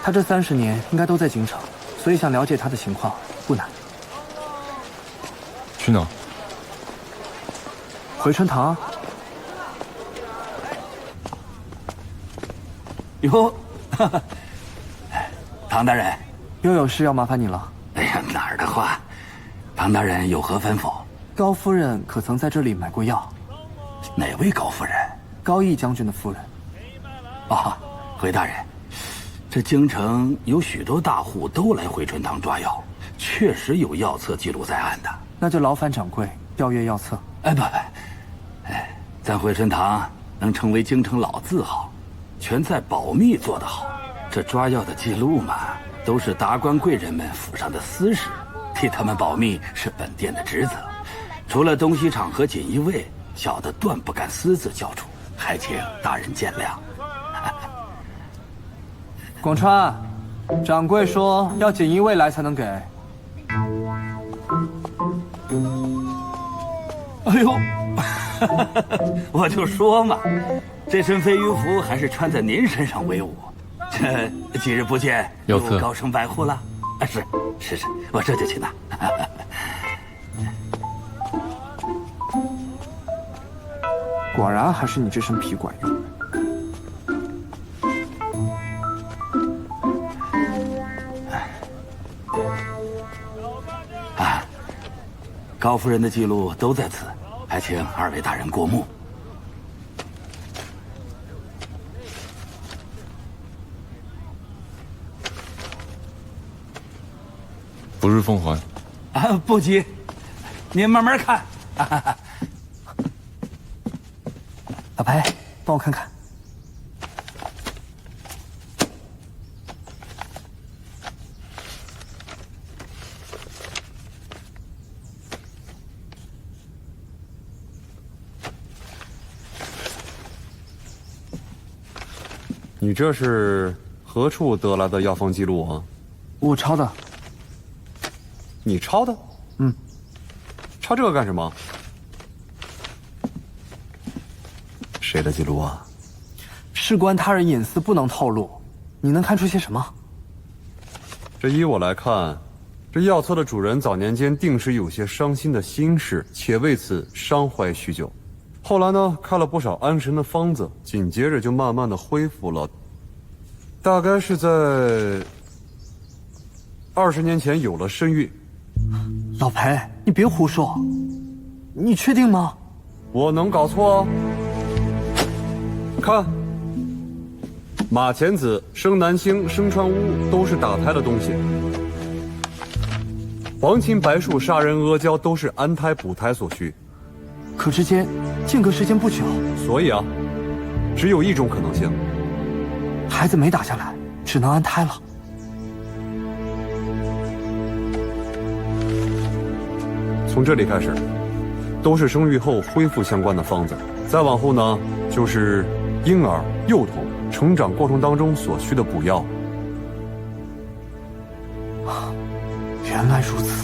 她这30年应该都在京城，所以想了解她的情况不难。去哪？回春堂。哟，唐大人，又有事要麻烦你了。哎呀，哪儿的话，唐大人有何吩咐？高夫人可曾在这里买过药？哪位高夫人？高义将军的夫人。啊，回大人，这京城有许多大户都来回春堂抓药，确实有药册记录在案的。那就劳烦掌柜调阅药册。不，咱回春堂能成为京城老字号，全在保密做得好。这抓药的记录嘛，都是达官贵人们府上的私事，替他们保密是本店的职责。除了东西厂和锦衣卫，小的断不敢私自交出，还请大人见谅。广川，掌柜说要锦衣卫来才能给。哎呦，我就说嘛，这身飞鱼服还是穿在您身上威武。这几日不见，又高升百户了。是，我这就去拿。果然还是你这身皮管用。高夫人的记录都在此，还请二位大人过目。不日奉还。不急，您慢慢看。老裴，帮我看看。你这是何处得来的药方记录啊？我抄的。你抄的？嗯。抄这个干什么？谁的记录啊？事关他人隐私，不能透露。你能看出些什么？这依我来看，这药册的主人早年间定是有些伤心的心事，且为此伤怀许久。后来呢，开了不少安神的方子，紧接着就慢慢的恢复了。大概是在20年前有了身孕。老裴，你别胡说，你确定吗？我能搞错啊？看，马钱子、生南星、生川屋都是打胎的东西。黄芩、白术、杀人、阿胶都是安胎补胎所需。可之间间隔时间不久，所以啊，只有一种可能性，孩子没打下来，只能安胎了。从这里开始，都是生育后恢复相关的方子，再往后呢，就是婴儿、幼童成长过程当中所需的补药。原来如此。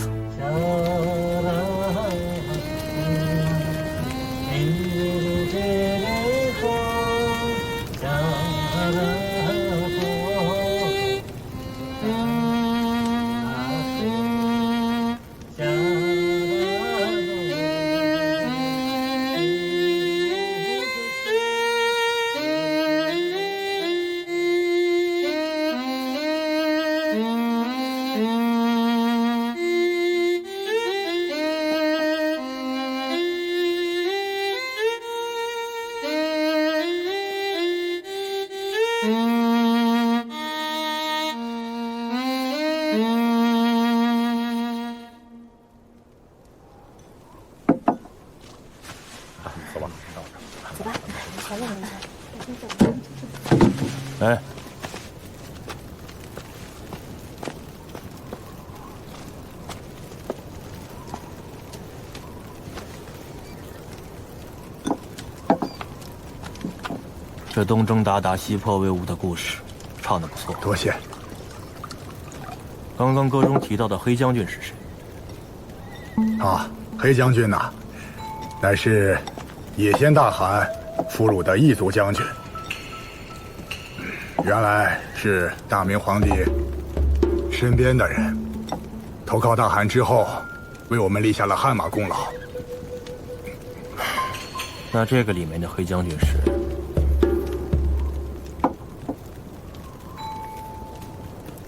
哎，这东征鞑靼、西破魏吴的故事，唱得不错。多谢。刚刚歌中提到的黑将军是谁？啊，黑将军呐，乃是野先大汗俘虏的异族将军。原来是大明皇帝身边的人，投靠大汗之后，为我们立下了汗马功劳。那这个里面的黑将军是？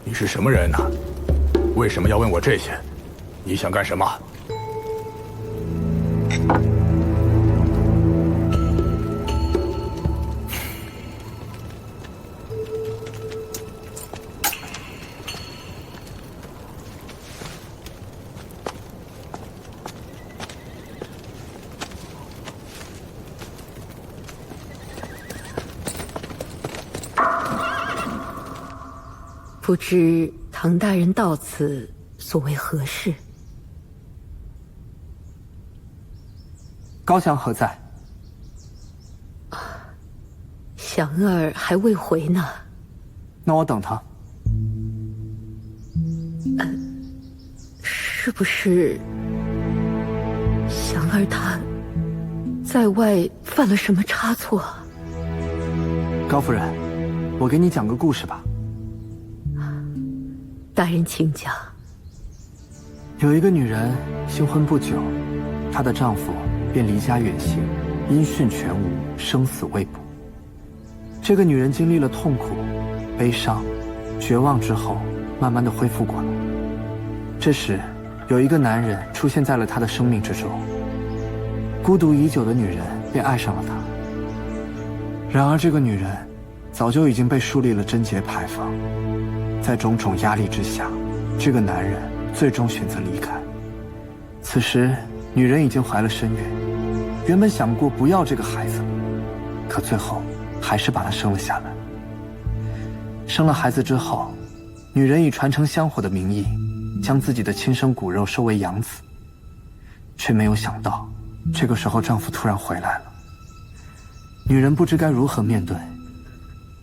你是什么人呢？为什么要问我这些？你想干什么？不知唐大人到此所为何事？高翔何在？祥儿还未回呢。那我等他。是不是祥儿她在外犯了什么差错？高夫人，我给你讲个故事吧。大人请讲。有一个女人新婚不久，她的丈夫便离家远行，音讯全无，生死未卜。这个女人经历了痛苦、悲伤、绝望之后，慢慢的恢复过来。这时，有一个男人出现在了她的生命之中。孤独已久的女人便爱上了他。然而，这个女人早就已经被树立了贞节牌坊，在种种压力之下，这个男人最终选择离开。此时，女人已经怀了身孕，原本想过不要这个孩子，可最后还是把他生了下来。生了孩子之后，女人以传承香火的名义，将自己的亲生骨肉收为养子，却没有想到，这个时候丈夫突然回来了。女人不知该如何面对，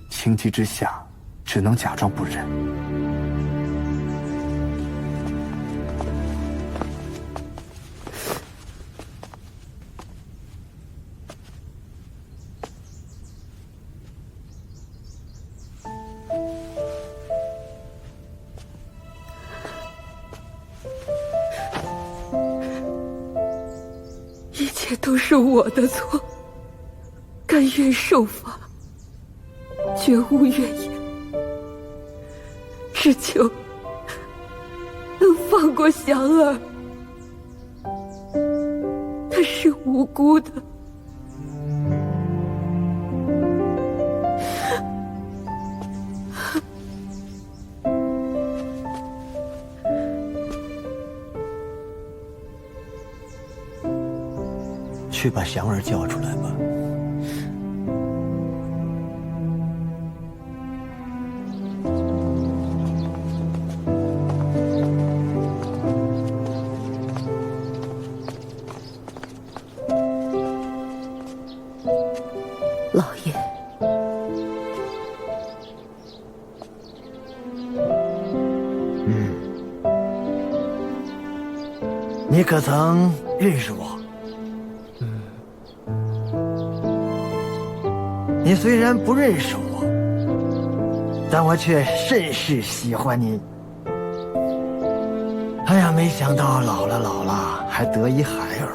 情急之下，只能假装不认。一切都是我的错，甘愿受罚，绝无怨言，只求能放过祥儿，她是无辜的。去把祥儿叫出来吧。老爷，你可曾认识我？你虽然不认识我，但我却甚是喜欢你。哎呀，没想到老了还得一孩儿，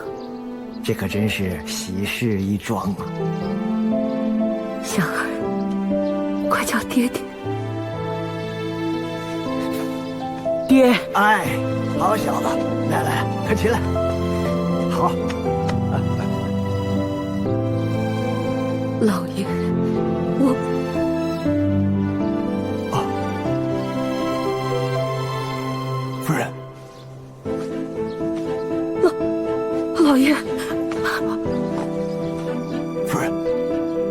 这可真是喜事一桩啊！祥儿，快叫爹爹。爹，哎，好小子，来，快起来。好。老爷，我夫人，老爷，夫人，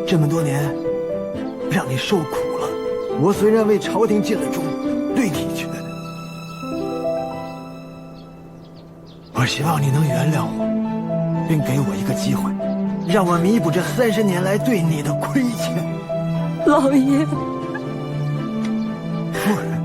这么多年让你受苦了。我虽然为朝廷尽了忠，对你却……我希望你能原谅我，并给我一个机会，让我弥补这30年来对你的亏欠。老爷，夫人，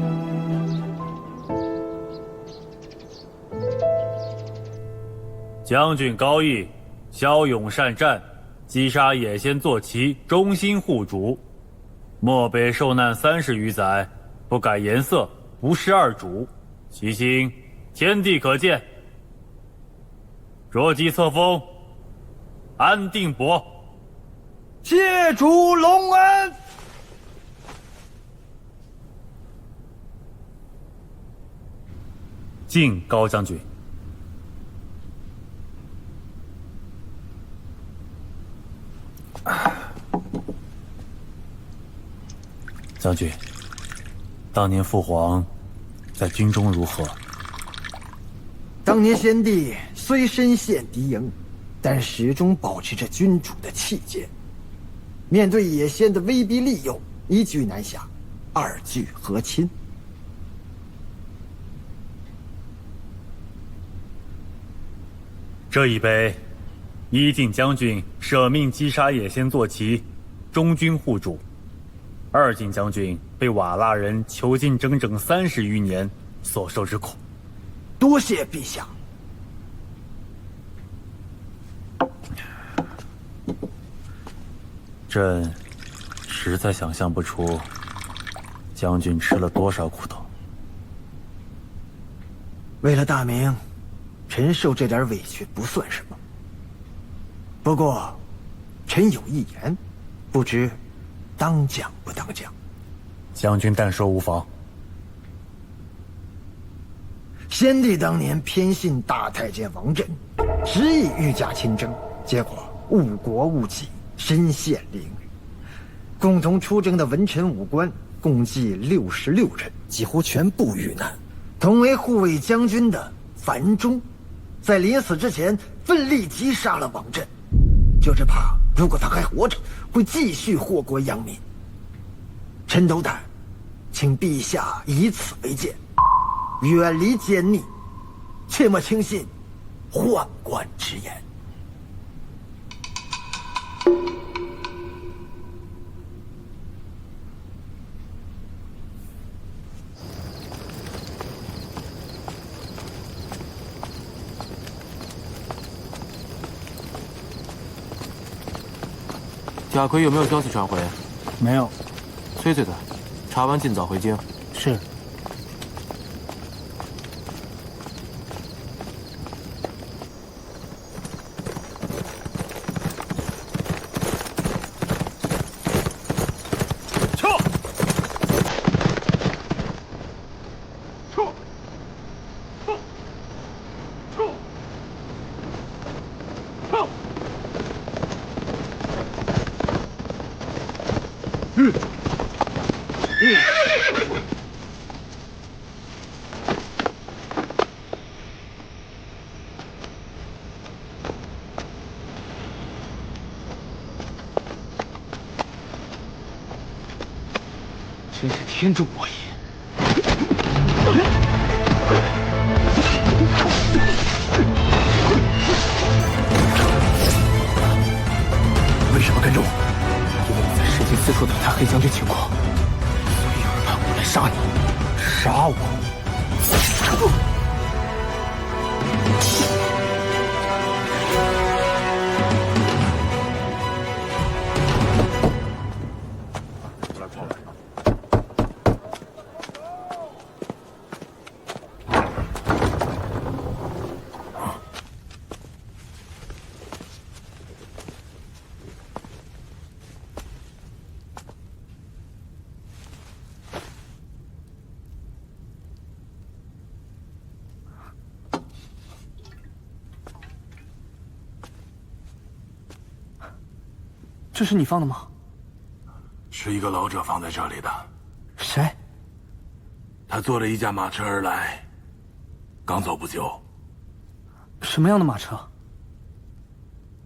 将军高义，骁勇善战，击杀野仙坐骑，忠心护主。漠北受难30余载，不改颜色，不弑二主，其心天地可见。着即册封，安定伯。谢主隆恩。敬高将军。将军，当年父皇在军中如何？当年先帝虽身陷敌营，但始终保持着君主的气节。面对野仙的威逼利诱，一句难下，二句和亲，这一杯，一进将军舍命击杀野仙坐骑，忠君护主；二进将军被瓦剌人囚禁整整30余年所受之苦。多谢陛下。朕实在想象不出，将军吃了多少苦头。为了大明，臣受这点委屈不算什么。不过，臣有一言，不知当讲不当讲？将军但说无妨。先帝当年偏信大太监王振，执意御驾亲征，结果误国误己，身陷囹圄。共同出征的文臣武官共计66人，几乎全部遇难。同为护卫将军的樊中，在临死之前奋力击杀了王振，就是怕如果他还活着，会继续祸国殃民。臣斗胆，请陛下以此为鉴，远离奸逆，切莫轻信宦官之言。贾逵有没有消息传回？没有。催催他，查完尽早回京。是。真是天助我也！为什么跟着我？因为你在市井四处打探黑将军情况，所以有人派我来杀你。杀我？这是你放的吗？是一个老者放在这里的。谁？他坐了一架马车而来，刚走不久。什么样的马车？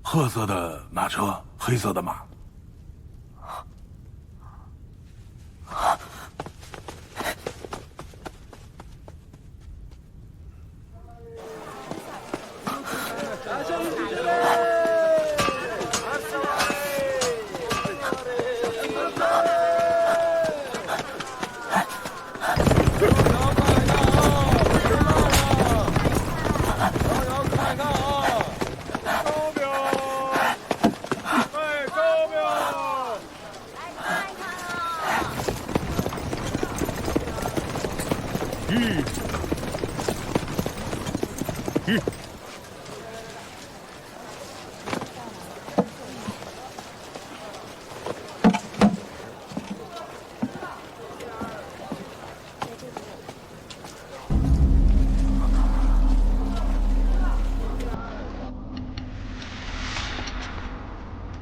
褐色的马车，黑色的马。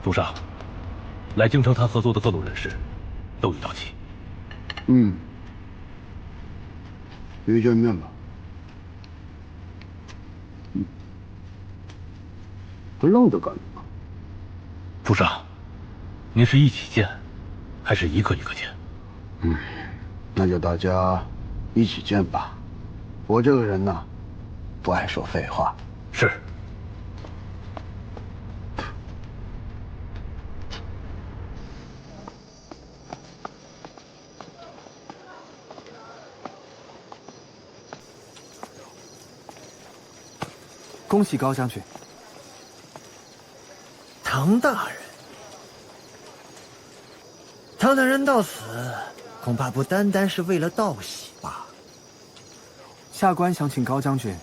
主上，来京城谈合作的各路人士都已到齐。约见面吧。不愣着干嘛？主上，您是一起见，还是一个一个见？那就大家一起见吧。我这个人呢，不爱说废话。是。恭喜高将军。唐大人，唐大人到此，恐怕不单单是为了道喜吧？下官想请高将军